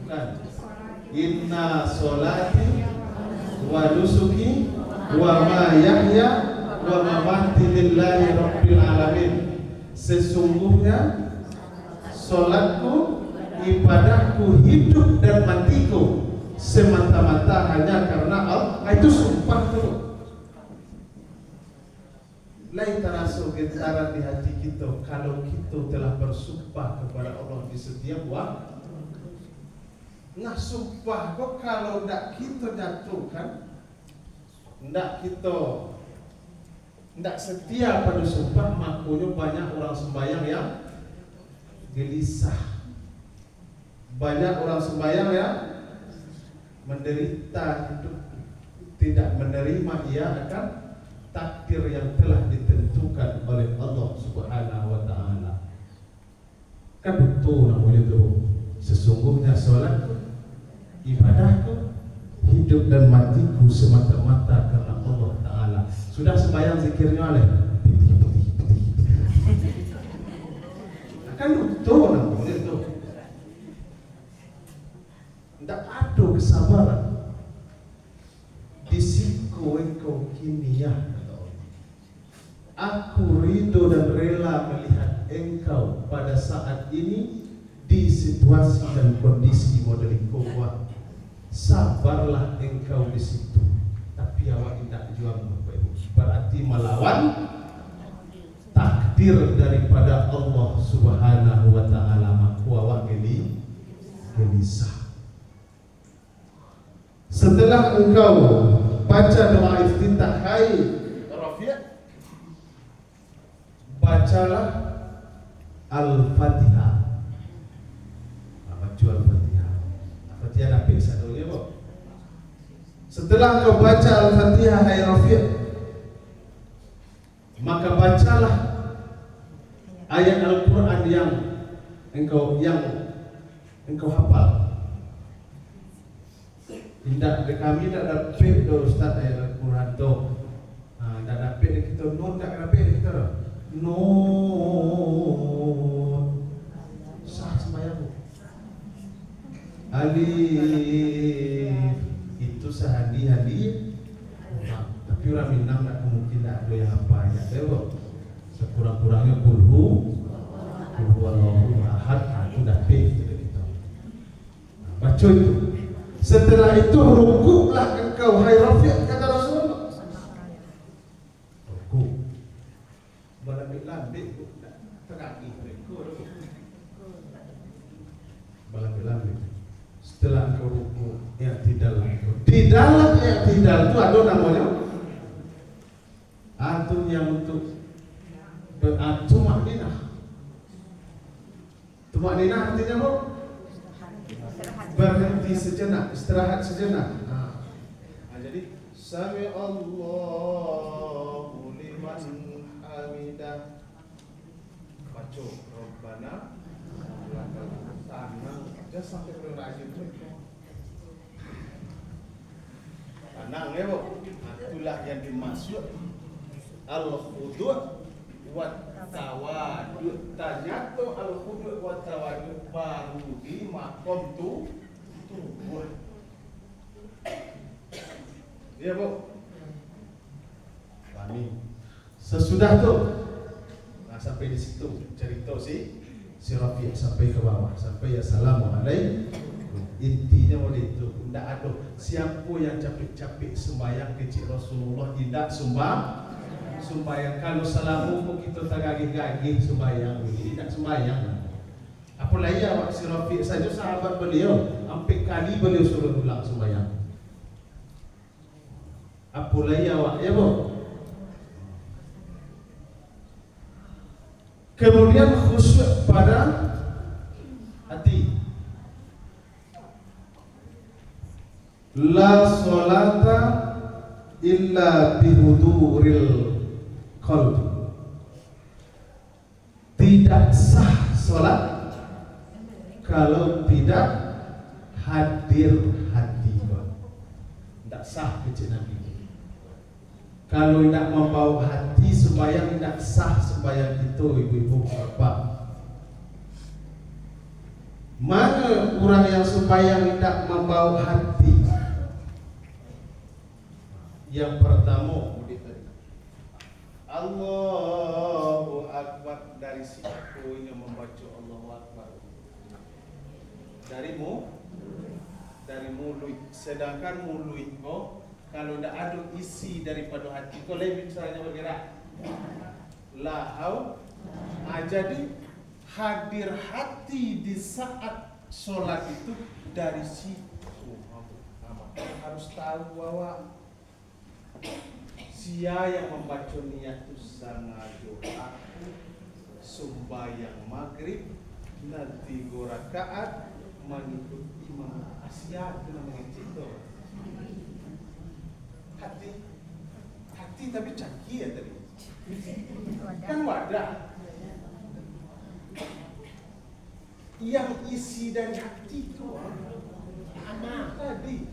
Bukan. Inna solati wa nusuki wa mahyaya wa mamati lillahi rabbil alamin. Sesungguhnya solatku, ibadahku, hidup dan matiku semata-mata hanya karena Allah. Itu sumpah tu. Lain terasa getaran di hati kita kalau kita telah bersumpah kepada Allah di setiap waktu. Nah sumpah kok kalau tidak kita jatuhkan, tidak kita tidak setia pada sumpah, makanya banyak orang sembahyang yang gelisah. Banyak orang sembahyang yang menderita hidup, tidak menerima ia akan takdir yang telah ditentukan oleh Allah Subhanahu wa taala. Kan betul namanya itu. Sesungguhnya solat, ibadahku, hidup dan matiku semata-mata karena Allah Ta'ala. Sudah sembahyang zikirnya oleh akan betul namanya itu. Tidak ada kesabaran. Disiko engkau kini ya. Aku ridho dan rela melihat engkau pada saat ini di situasi dan kondisi model kuat, sabarlah engkau di situ. Tapi awak tidak jual Bapak Ibu. Berarti melawan takdir daripada Allah Subhanahu wa taala. Maka awak gelisah. Setelah engkau baca doa iftitah hai Rafi', bacalah Al-Fatihah. Baca Al-Fatihah. Al-Fatihah dah periksa dulu ya, Bu. Setelah engkau baca Al-Fatihah hai Rafi', maka bacalah ayat Al-Quran yang engkau hafal. Tidak, kami tidak dapat do Ustaz ayat Al-Quran tu. Tidak dapat kita nun, tak dapat kita. Nun sah sembahyang. Alif itu sehadi-hadi. Tapi orang Minang tak mungkin tak ada yang apa ayat tu. Sekurang-kurangnya kulhu Allahu ahad, itu dah dapat kita. Baca itu. Setelah itu rukuklah engkau hai Rafi', kata Rasulullah. Rukuk. Balabik-labik terkaki rukuk. Balabik-labik. Setelah engkau rukuk, i'tidal. Di dalam i'tidal itu ada namanya atun yang untuk tumakninah. Tumakninah artinya apa? Berhenti sejenak, istirahat sejenak. Jadi sami Allahu liman hamidah. Baca Rabbana lakal tanang. Just sampai berajin tu. Tanang ya, Bu. Itulah yang dimaksud al-khudu' wa tawadud. Tanya tu al-khudu' wa tawadud baru di makom tu buat. Ya, Bu. Kami sesudah tu sampai di situ cerita si Rafi' sampai ke bawah, sampai assalamualaikum. Intinya oleh itu tidak ada siapa yang capek-capek sembahyang kecil Rasulullah tidak sembahyang. Kalau salamu pun kita tak gagih-gagih sembahyang, tidak sembahyang. Apalagi awak si Rafi' saja sahabat beliau, hampir kali beliau suruh ulang sembahyang. Apalagi awak, ya, Bu. Kemudian khusyuk pada hati. La sholata illa bihuduril qalbi. Tidak sah sholat kalau tidak hadir hati. Tidak sah kecil Nabi. Kalau tidak membawa hati sembahyang tidak sah sembahyang itu, ibu-ibu bapak. Mana orang yang sembahyang tidak membawa hati? Yang pertama, Allahu Akbar, dari si aku yang membaca Allahu Akbar. Dari mulut. Sedangkan mulut kalau tidak ada isi daripada hati, kalau bicaranya bergerak lahau. Jadi hadir hati di saat solat itu dari situ. Harus tahu bahwa sia yang membaca niat itu sangat aku sembahyang maghrib nanti 2 rakaat mengikut imam Asia, itu namanya itu. Hati tapi canggih ya tadi. Kan wadah. Yang isi dari hati itu anak tadi.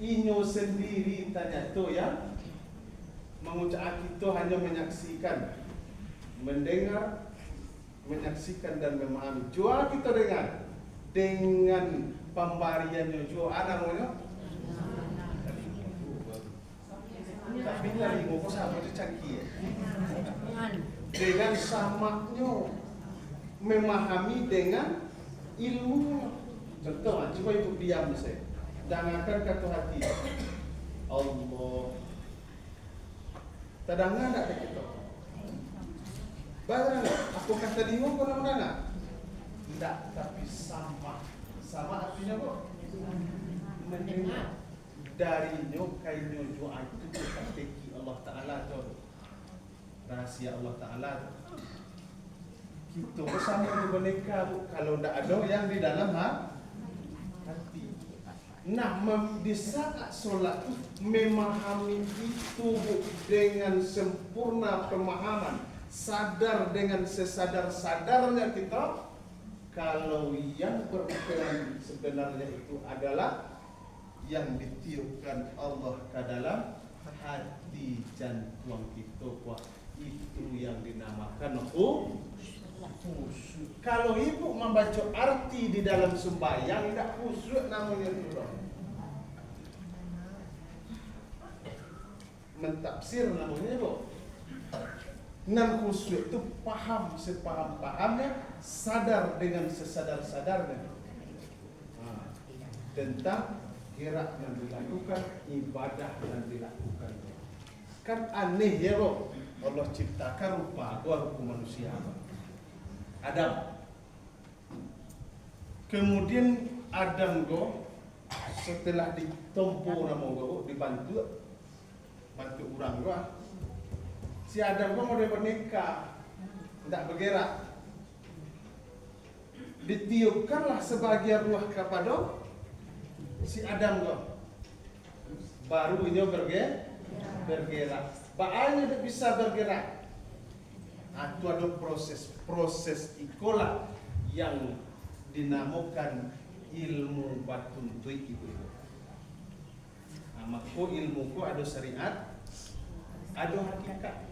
Inyo sendiri tanya tu ya. Mengucap itu hanya menyaksikan, mendengar, menyaksikan dan memahami. Jua kita dengar dengan pembariannya jua namanya. Tapi dari ngoko sama itu canggih ya. Dengan samaknya memahami dengan ilmu. Contoh, coba ibu diam saya, dengarkan kata hati. Allah. Terdengar tak ada kita? Baru aku kata bingung kau nak mendengar? Tidak, tapi sama. Sama artinya kok? Mendengar. Darinya kainnya doa itu kita Allah Ta'ala tu. Rahasia Allah Ta'ala tu. Kita bersama dengan boneka bu. Kalau tidak ada yang di dalam hati. Nah, di saat solat memahami itu bu, dengan sempurna pemahaman, sadar dengan sesadar-sadarnya kita, kalau yang berperan sebenarnya itu adalah yang ditiupkan Allah ke dalam hati jantung kita, wah itu yang dinamakan khusyuk. Kalau ibu membaca arti di dalam sembahyang tidak khusyuk namanya itu. Mentafsir namanya bu. Nan khusyuk itu paham sepaham-pahamnya, sadar dengan sesadar-sadarnya tentang gerak yang dilakukan, ibadah yang dilakukan. Kan aneh ya bu, Allah ciptakan rupa manusia. Adam. Kemudian Adam setelah ditompo nama dibantu orang si Adam mau menikah, tidak bergerak. Ditiupkanlah sebagian ruh kepada si Adam baru ini bergerak. Bahannya tidak bisa bergerak. Itu ada proses ikola yang dinamakan ilmu batun tuik itu. Maka ilmu ada syariat, ada hakikat.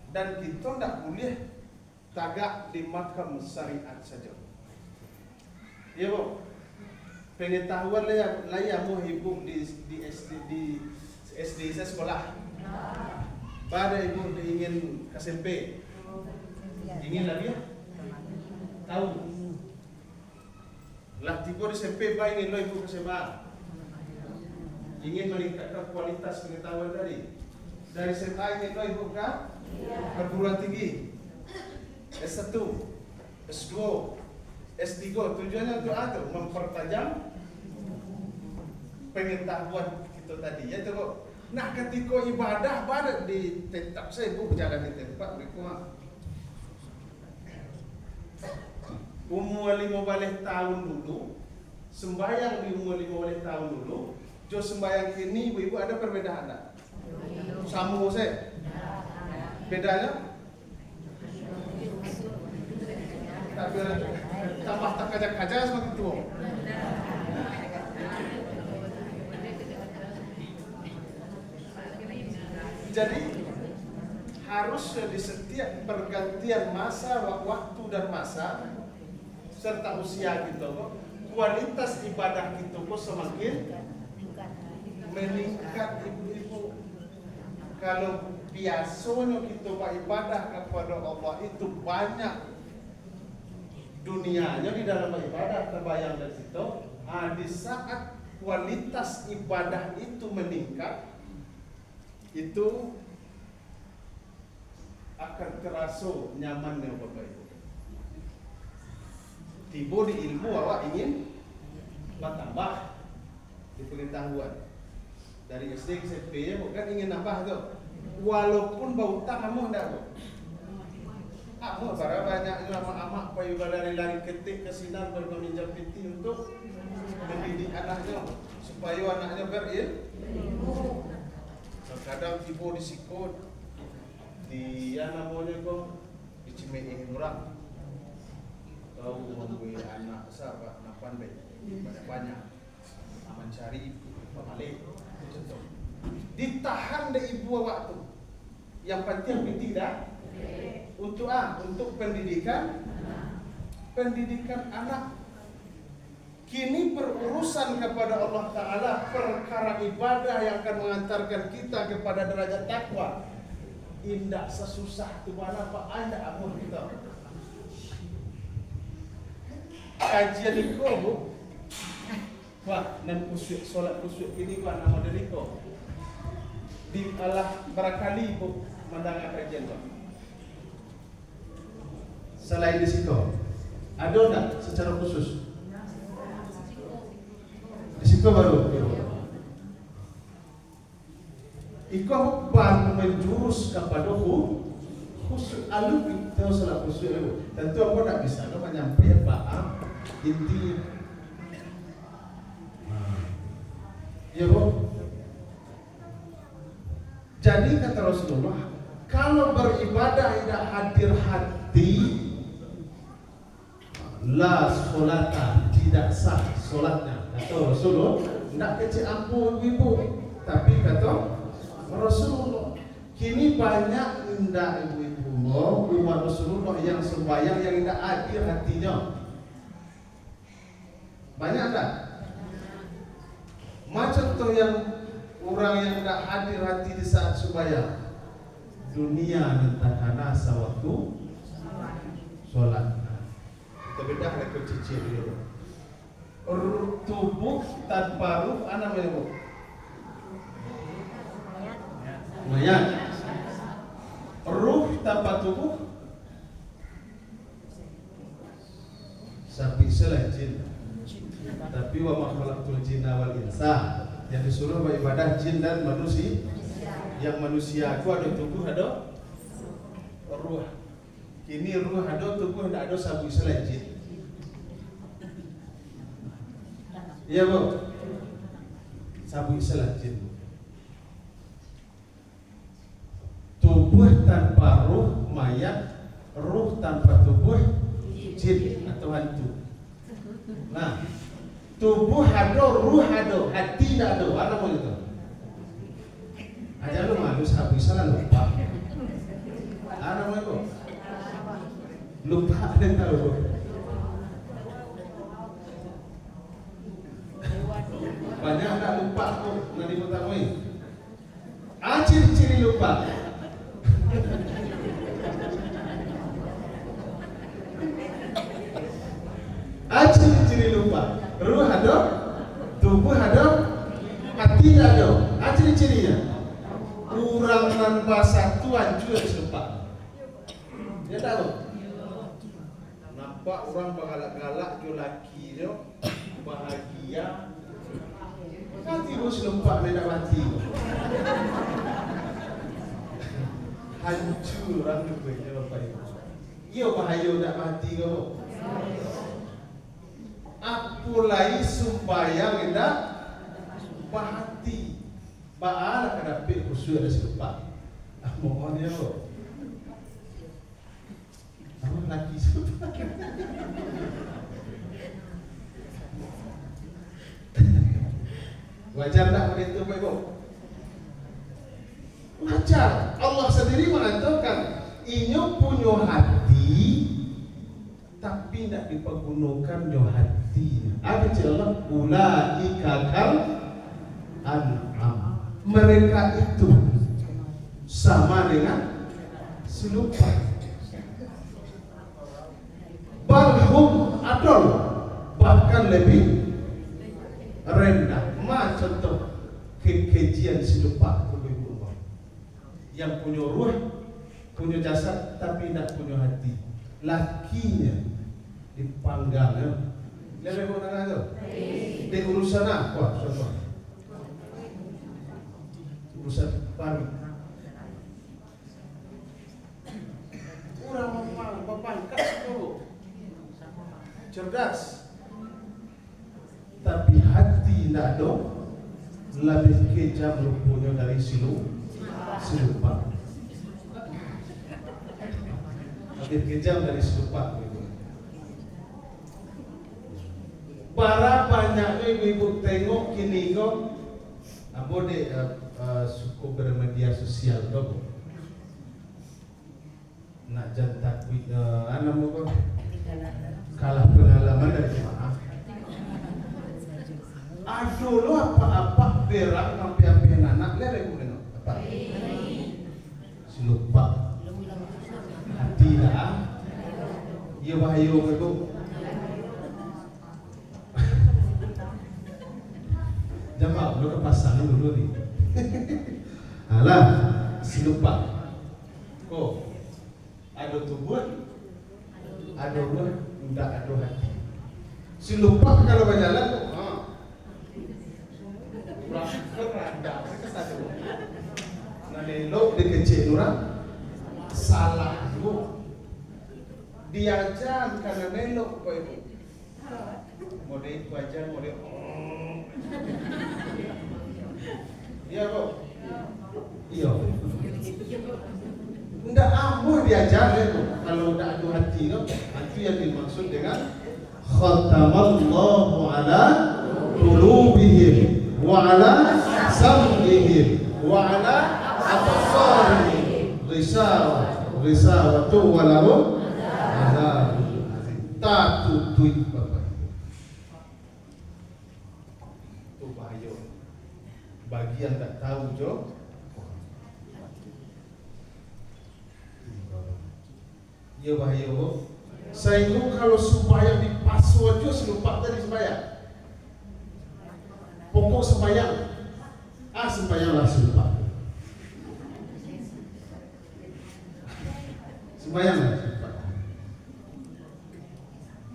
Dan kita tidak boleh tagak di makam syariat saja. Ya bu, pengetahuan layak mau hidup di SD saya sekolah. Pada ibu ingin SMP, ingin lagi ya? Tahu? Lah tiba di SMP, ingin lo ibu ke SMA, ingin meningkatkan kualitas pengetahuan dari SMA ingin lo ibu ke perguruan tinggi, S1, S2, S3. Tujuannya untuk apa? Mempertajam pengetahuan kita tadi. Ya tu. Nah, ketika ibadah pada di tetap saya ibu berjalan di tempat mereka. Umur 15 tahun dulu, sembahyang di umur 15 tahun dulu, jo sembahyang kini ibu ada perbedaan tak? Sama saya. Bedanya? Tak beda. Tambah tak kaja-kaja seperti itu. Jadi harusnya di setiap pergantian masa, waktu dan masa serta usia kita, kualitas ibadah kita semakin meningkat ibu-ibu. Kalau biasanya kita beribadah kepada Allah itu banyak dunianya di dalam ibadah terbayang dari situ. Di saat kualitas ibadah itu meningkat, itu akan terasa nyamannya Bapak Ibu. Tiba di ilmu awak ingin bertambah di pengetahuan dari SD ke SMP bukan ingin nambah tu. Walaupun bau tak kamu ndak bu. Kamu bara banyak amak-amak payu lari-lari ketik ke sinar berminjam piti untuk mendidik anaknya supaya anaknya berilmu. Kadang tiba di sikut di namanya dicimein orang tahu membeli anak sahabat napan baik banyak mencari pemalik contoh ditahan dari ibu awak tu yang penting tidak untuk pendidikan anak. Kini berurusan kepada Allah Ta'ala perkara ibadah yang akan mengantarkan kita kepada derajat takwa. Indah sesusah tu mana apa anda amun kita. kajian iko bu. Wah, nan kusyuk solat kusyuk ini Pak nama dari iko. Di Allah barakali bu mendengar kajian Pak. Selain di situ, ada enggak secara khusus? Di situ baru. Iko baru menjurus kepada khusyuk aluk itu salah khusyuk itu. Tentu aku tak bisa kalau menyampaikan paham inti. Ya bu. Jadi kata Rasulullah, kalau beribadah tidak hadir hati, la solata, tidak sah solatnya. Kata Rasulullah, tidak kecil ampuh ibu, tapi kata Rasulullah, kini banyak indah ibu-ibu umat Rasulullah yang sembahyang yang tidak hadir hatinya. Banyak tak? Macam tu yang orang yang tidak hadir hati di saat sembahyang. Dunia nantakana sewaktu solat. Kita bedah lekor cicir dulu. Tubuh tanpa ruh, apa namanya bu? Mayat. Ruh tanpa tubuh sapi selajin. Tapi wa ma khalaqtul jinna wal insa, yang disuruh beribadah jin dan manusia. Yang manusia itu ada tubuh, ada ruh. Kini ruh ada, tubuh tidak ada, sapi selajin. Ya bu, sapi selajin. Tubuh tanpa ruh mayat, ruh tanpa tubuh jin atau hantu. Nah, tubuh ada, ruh ada, hati tidak ada. Apa mau itu? Aja lu malu sapi salah lupa. Apa mau itu? Lupa ada tahu. Banyak tak lupa kok nanti mutamui. Ciri-ciri lupa. Ciri-ciri lupa. Ruh ada, tubuh ada, hati tidak ada. Ciri-cirinya kurang tanpa satu hancur lupa. Dia tahu. Nampak orang bergalak-galak jo laki dia bahagia. Nanti bos lupa dia nak mati. Hancur orang tu dia lupa itu. Ia bahaya nak mati kau. Apulai sembahyang tidak bahati, baala kada pe khusyuk ada selupa. Mohon dia lo. Apa lagi selupa? Wajar tak begitu Pak Ibu? Wajar. Allah sendiri mengatakan, inyo punya hati tapi tidak dipergunakan nyo hati. Apa cerita ulaika kal an'am. Mereka itu sama dengan selupa. Balhum adol, bahkan lebih rendah. Contoh kekejian selupa yang punya ruh, punya jasad tapi tidak punya hati. Lakinya dipanggang ya. Lebih mana tu? Di urusan apa? Contoh. Urusan baru. Orang memangkas tu cerdas, tapi hati tidak ada. Lebih kejam rupanya dari selupa. Lebih kejam dari selupa. Para banyaknya ibu tengok kini kok apa deh suku bermedia sosial kok nak jantak anak muka kalah pengalaman dari mana? Aduh lo apa berak sampai anak lele kemudian apa? Selupa hati dah, ia bahaya itu. Kalau kepasangan dulu nih. Alah, si lupa. Oh, ada tubuh, ada rumah, tidak ada hati. Si lupa kalau berjalan, kurang keranda, mereka saja. Nah, elok dikecil orang, salah lu. Diajar karena melok kau itu. Mode itu aja, mode. Iya kok. Iya. Ndak ampuh diajar itu. Kalau ndak ada hati kan, itu yang dimaksud dengan khatamallahu ala qulubihim wa ala sam'ihim wa ala absarihim risawatu wa lahum azabun azim. Tak tutui Bapak. Itu bahaya. Bagi yang tak tahu jo. Ya bahaya. Saya itu kalau supaya dipasu aja selupa tadi sembahyang. Pokok sembahyang. Sembahyanglah selupa. Sembahyanglah selupa.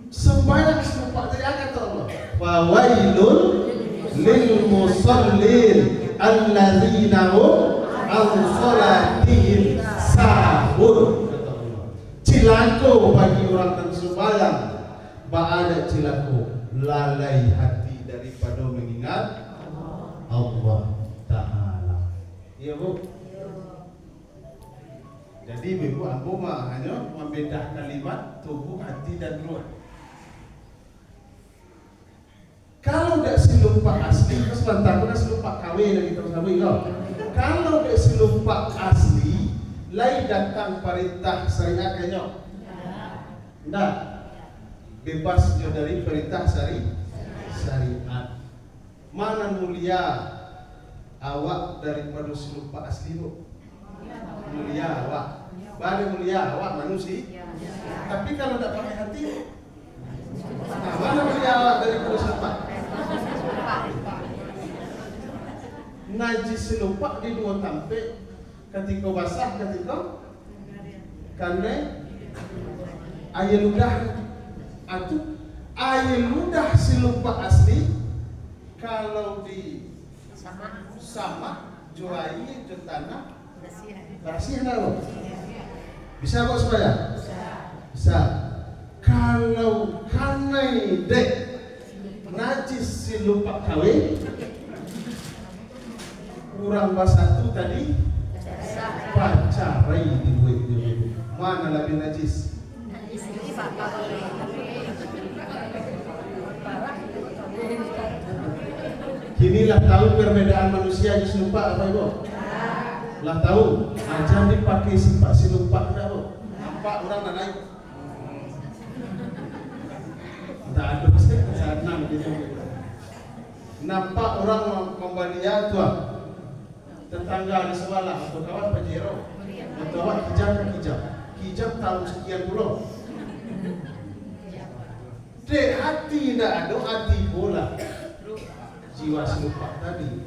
Sembahyang selupa tadi akan Allah. Fawailun lil musallin alladzina hum an salatihim sahun. Cilako bagi orang yang sembahyang, ba'ada cilako lalai hati daripada mengingat Allah Ta'ala. Iya bu. Jadi ibu ambo mah hanya membedah kalimat tubuh, hati dan ruh. Kalau tidak silumpak asli, sementara silumpak kawin lagi terus kawin kau. Kalau tidak silumpak asli, lain datang perintah syariat kenyok. Nah, bebasnya dari perintah syariat. Mana mulia awak daripada silumpak asli bu? Mulia awak. Bagi mulia awak manusia. Tapi kalau tidak pakai hati, nah, mana mulia awak daripada silumpak? Najis silumpak di dua tampik. Ketika basah, ketika karena air ludah atau air ludah silumpak asli kalau di sama juai ke tanah bersih enggak? Bisa kok supaya? Bisa. Kalau karena dek najis silumpak kawin kurang basah itu tadi pacarai di duit mana lebih najis? Kinilah tahu perbedaan manusia aja silumpak apa ibu? Lah tahu, aja dipakai sifat silumpak enggak bu? Nampak orang nak naik? Tak ada saat enam gitu. Nampak orang membalia tuan. Tetangga di sebelah atau kawan pajero atau kawan kijam tahu sekian puluh. Dek hati tidak ada, hati bola. Jiwa silumpak tadi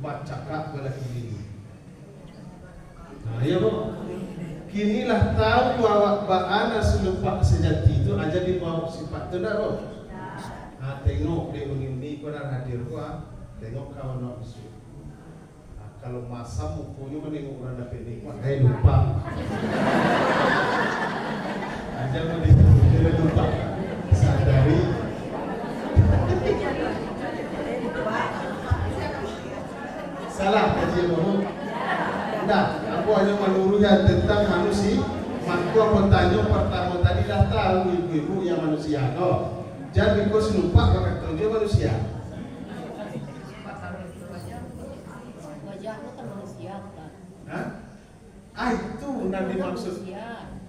baca kak belah ini. Nah ya bu, kinilah tahu bahwa ba'ana silumpak sejati itu aja di bawah sifat itu dah bu. Nah tengok dia ini kau dah hadir gua, tengok kawan nak bisu. Kalau masa mukunya menengok orang dapat nikmat, lupa. Aja mau lupa. Sadari. Salah kajian kamu. Nah, aku hanya menurutnya tentang manusia. Aku bertanya pertama tadi dah tahu ibu-ibu yang manusia. Oh, jadi kau lupa kakak tahu dia manusia. Itu nabi maksud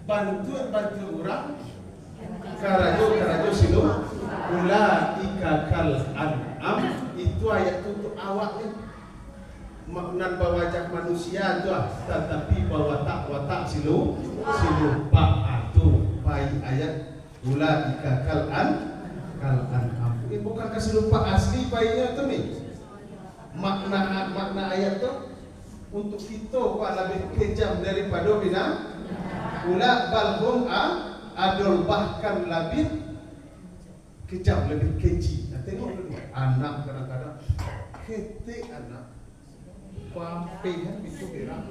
bantu orang karajo silum ulaika kal an'am. Itu ayat untuk awak ni maknan bawajak manusia tu tetapi bawa watak silumpak itu pai ayat ulaika kal an'am. Ini bukan kesilumpak asli painya tu ni. Makna ayat itu untuk kita kok lebih kejam daripada bina ula balhum adol, bahkan lebih kejam, lebih keji. Nah, tengok dulu anak kadang-kadang ketik anak pampehan itu berang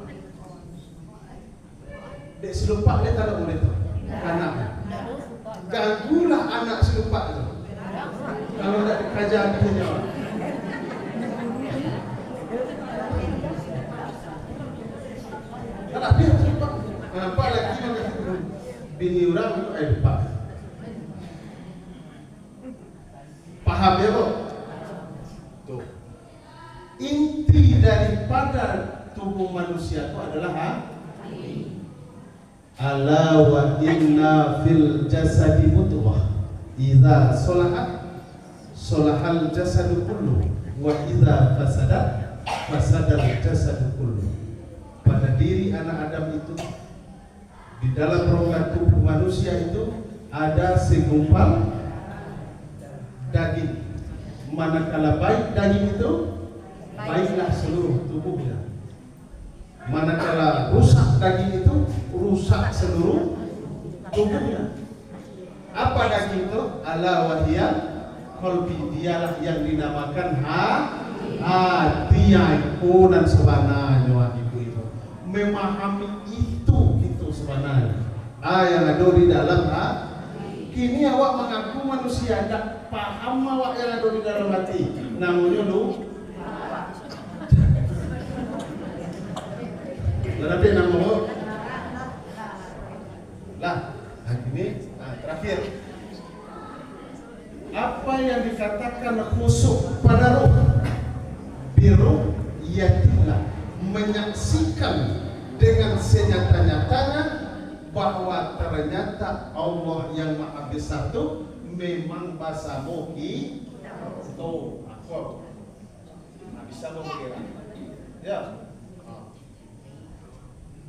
dek selupak dia tak ada boleh tu anak ganggulah anak selupak tu kalau tak dikajar dia jawab. Tak dia selupak nampak lagi macam bini orang itu lupa. Paham ya bu? Tuh. Inti daripada tubuh manusia itu adalah ala wa inna fil jasadi mudghah idza salahat salahal jasadu kullu wa idza fasadat jasadu kullu. Pada diri anak Adam itu, di dalam rongga tubuh manusia itu ada segumpal daging. Manakala baik daging itu, baiklah seluruh tubuhnya. Manakala rusak daging itu, rusak seluruh tubuhnya. Apa daging itu? Ala wahiyya qalbi, dialah yang dinamakan hati. Dan sebenarnya ibu-ibu memahami itu sebenarnya yang ada di dalam kini awak mengaku manusia tak paham awak yang ada di dalam hati, namanya lu tetapi namanya lah. Ini terakhir, apa yang dikatakan khusyuk pada ruh, biru yatillah, menyaksikan dengan senyata-nyatanya bahwa ternyata Allah yang Maha Besar itu memang bahasa mohi tuh aku bisa mengira ya,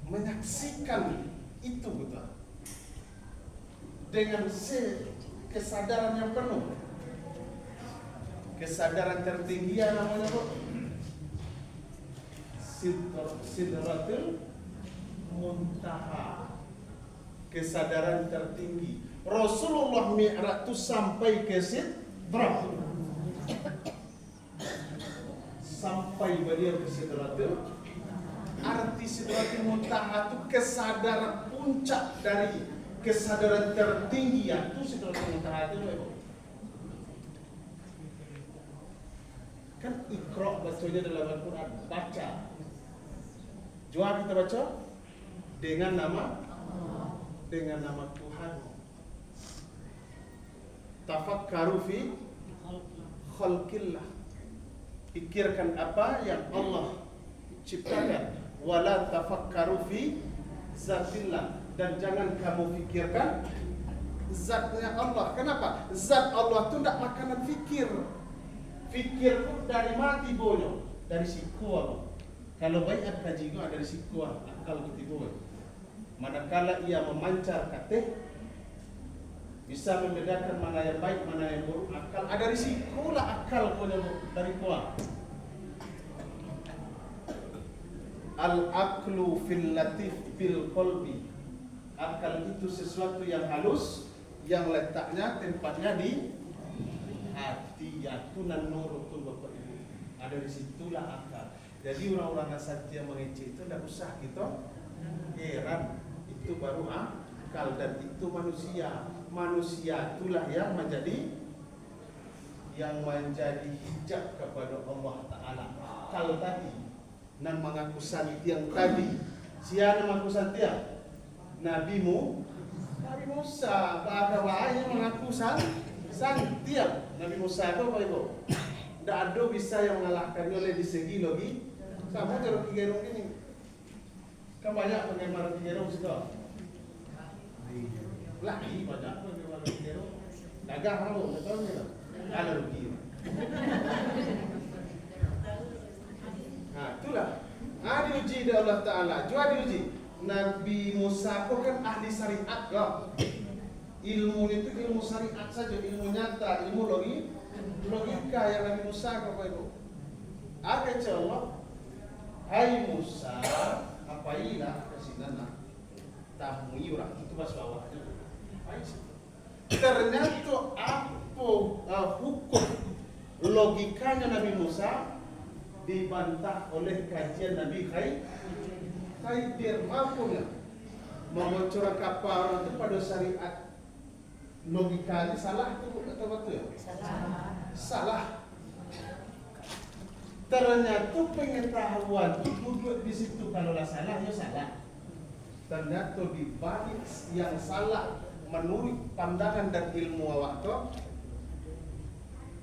menyaksikan itu betul dengan kesadaran yang penuh, kesadaran tertinggi yang namanya sidratul muntaha, kesadaran tertinggi. Rasulullah Mi'raj itu sampai ke sidrah, sampai beliau ke sidratul. Arti sidratul muntaha itu kesadaran puncak dari kesadaran tertinggi, itu sidratul muntaha itu. Kan Iqra bacanya dalam Al-Quran, baca. Jawab kita baca dengan nama Tuhan. Tafakkaru fi khalqillah, pikirkan apa yang Allah ciptakan. Wala tafakkaru fi zatillah, dan jangan kamu fikirkan zatnya Allah. Kenapa? Zat Allah itu tidak makanan fikir. Fikir itu dari mati boyo, dari siku Allah. Kalau baik kaji itu dari siku akal ketiga. Manakala ia memancar kate, bisa membedakan mana yang baik, mana yang buruk. Akal ada dari siku lah, akal punya dari kuah. Al-aqlu fil latif fil qalbi. Akal itu sesuatu yang halus, yang letaknya tempatnya di hati. Yakunan nurutul bapak ibu. Ada di situlah akal. Jadi orang-orang asatya mengecek itu tidak usah kita heran. Itu baru akal, dan itu manusia. Manusia itulah yang menjadi hijab kepada Allah Ta'ala. Akal tadi nan mengaku santiang tadi. Siapa mengaku santiang? Nabi Musa. Bahwa yang mengaku santiang. Nabi Musa itu apa itu? Tidak ada bisa yang mengalahkannya oleh di segi logi. Kamu jarak kigerong ini. Kan banyak penggemar kigerong sudah. Lagi banyak penggemar kigerong. Dagang kamu, betul tidak? Ada rugi. Nah, itulah. Diuji oleh Allah Ta'ala. Juga diuji. Nabi Musa itu kan ahli syariat ya. Ilmu itu ilmu syariat saja, ilmu nyata, ilmu logika yang Nabi Musa apa itu? Aga Allah, hai Musa, apailah kesinana tamu iura itu bahasa bawah. Ternyata apa hukum logikanya Nabi Musa dibantah oleh kajian Nabi Khidir. Mampu nggak mengocoran kapal itu pada syariat logikanya salah tuh atau betul ya? Salah. Ternyata pengetahuan itu di situ kalaulah salah ya salah. Ternyata di balik yang salah menurut pandangan dan ilmu awak tu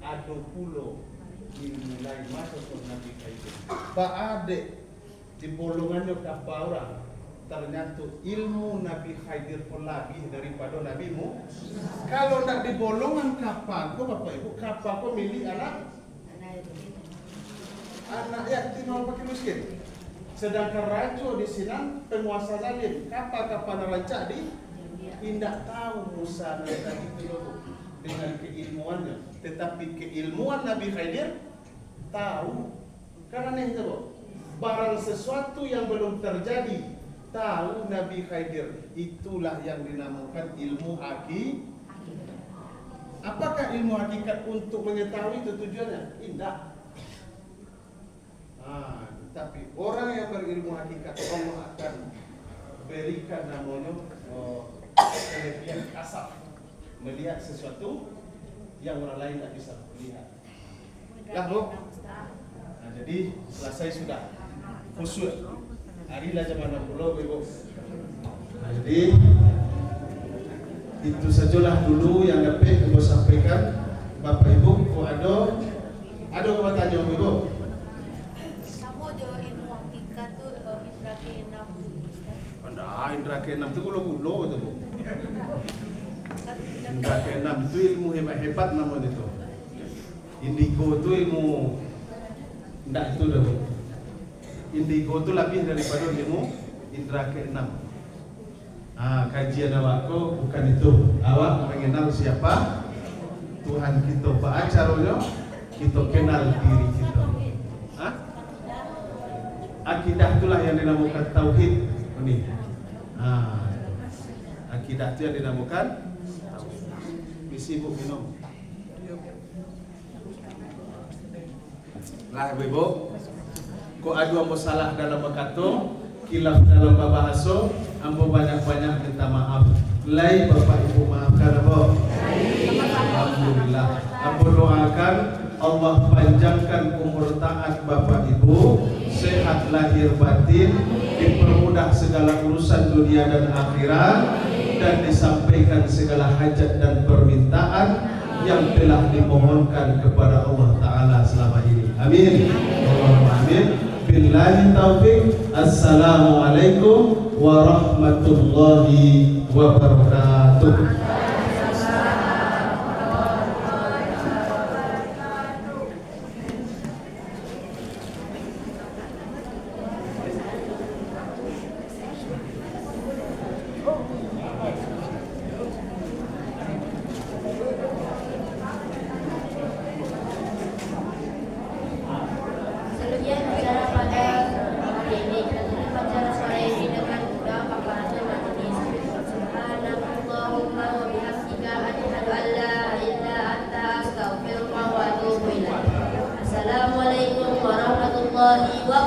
ada pulau ilmu lain masuk ke Nabi Khidir. Pak Ade di bolongannya kapal orang. Ternyata ilmu Nabi Khidir pun lebih daripada Nabi Musa. Kalau nak di bolongan kapal, kau bapak ibu kapal kau milik anak yatim orang pakai miskin. Sedangkan raja di sini penguasa zalim. Kapal-kapal rancak di tidak tahu Musa tadi itu dengan keilmuannya. Tetapi keilmuan Nabi Khidir tahu. Karena itu barang sesuatu yang belum terjadi. Tahu Nabi Khidir, itulah yang dinamakan ilmu hakikat. Apakah ilmu hakikat untuk mengetahui itu tujuannya? Tidak. Tapi orang yang berilmu hakikat Allah akan berikan namanya kelebihan kasar, melihat sesuatu yang orang lain tak bisa melihat. Lalu, jadi selesai sudah khusus. Hari lah zaman 60 ibu. Jadi itu sajalah dulu yang dapat ibu sampaikan. Bapak ibu, ada apa tanya ibu? Kamu ada ilmu hakikat tu indra keenam. Ada indra keenam tu gulo tu bu. Indra keenam itu ilmu hebat namanya itu. Indigo tu ilmu ndak itu dah bu. Indigo itu lebih daripada ilmu indra keenam. Kajian awakku bukan itu. Awak mengenal siapa Tuhan kita. Pak caranya kita kenal diri kita. Akidah itulah yang dinamakan tauhid. Ini. Akidah itu yang dinamakan tauhid. Misi ibu minum. Lah ibu. Ko adu ambo salah dalam berkata, kilaf dalam bahasa, ambo banyak-banyak minta maaf. Lai Bapak Ibu maafkan apa? Alhamdulillah. Ambo doakan Allah panjangkan umur taat Bapak Ibu, sehat lahir batin, dipermudah segala urusan dunia dan akhirat, dan disampaikan segala hajat dan permintaan yang telah dimohonkan kepada Allah Ta'ala selama ini. Amin. Allahumma amin. Billahi taufiq. Assalamualaikum warahmatullahi wabarakatuh. Selanjutnya bicara pada hari ini pada sore ini dengan doa kafaratul majelis. Subhanallahumma wa bihamdika asyhadu an la ilaha illa anta astaghfiruka wa atubu ilaik. Assalamualaikum warahmatullahi wabarakatuh.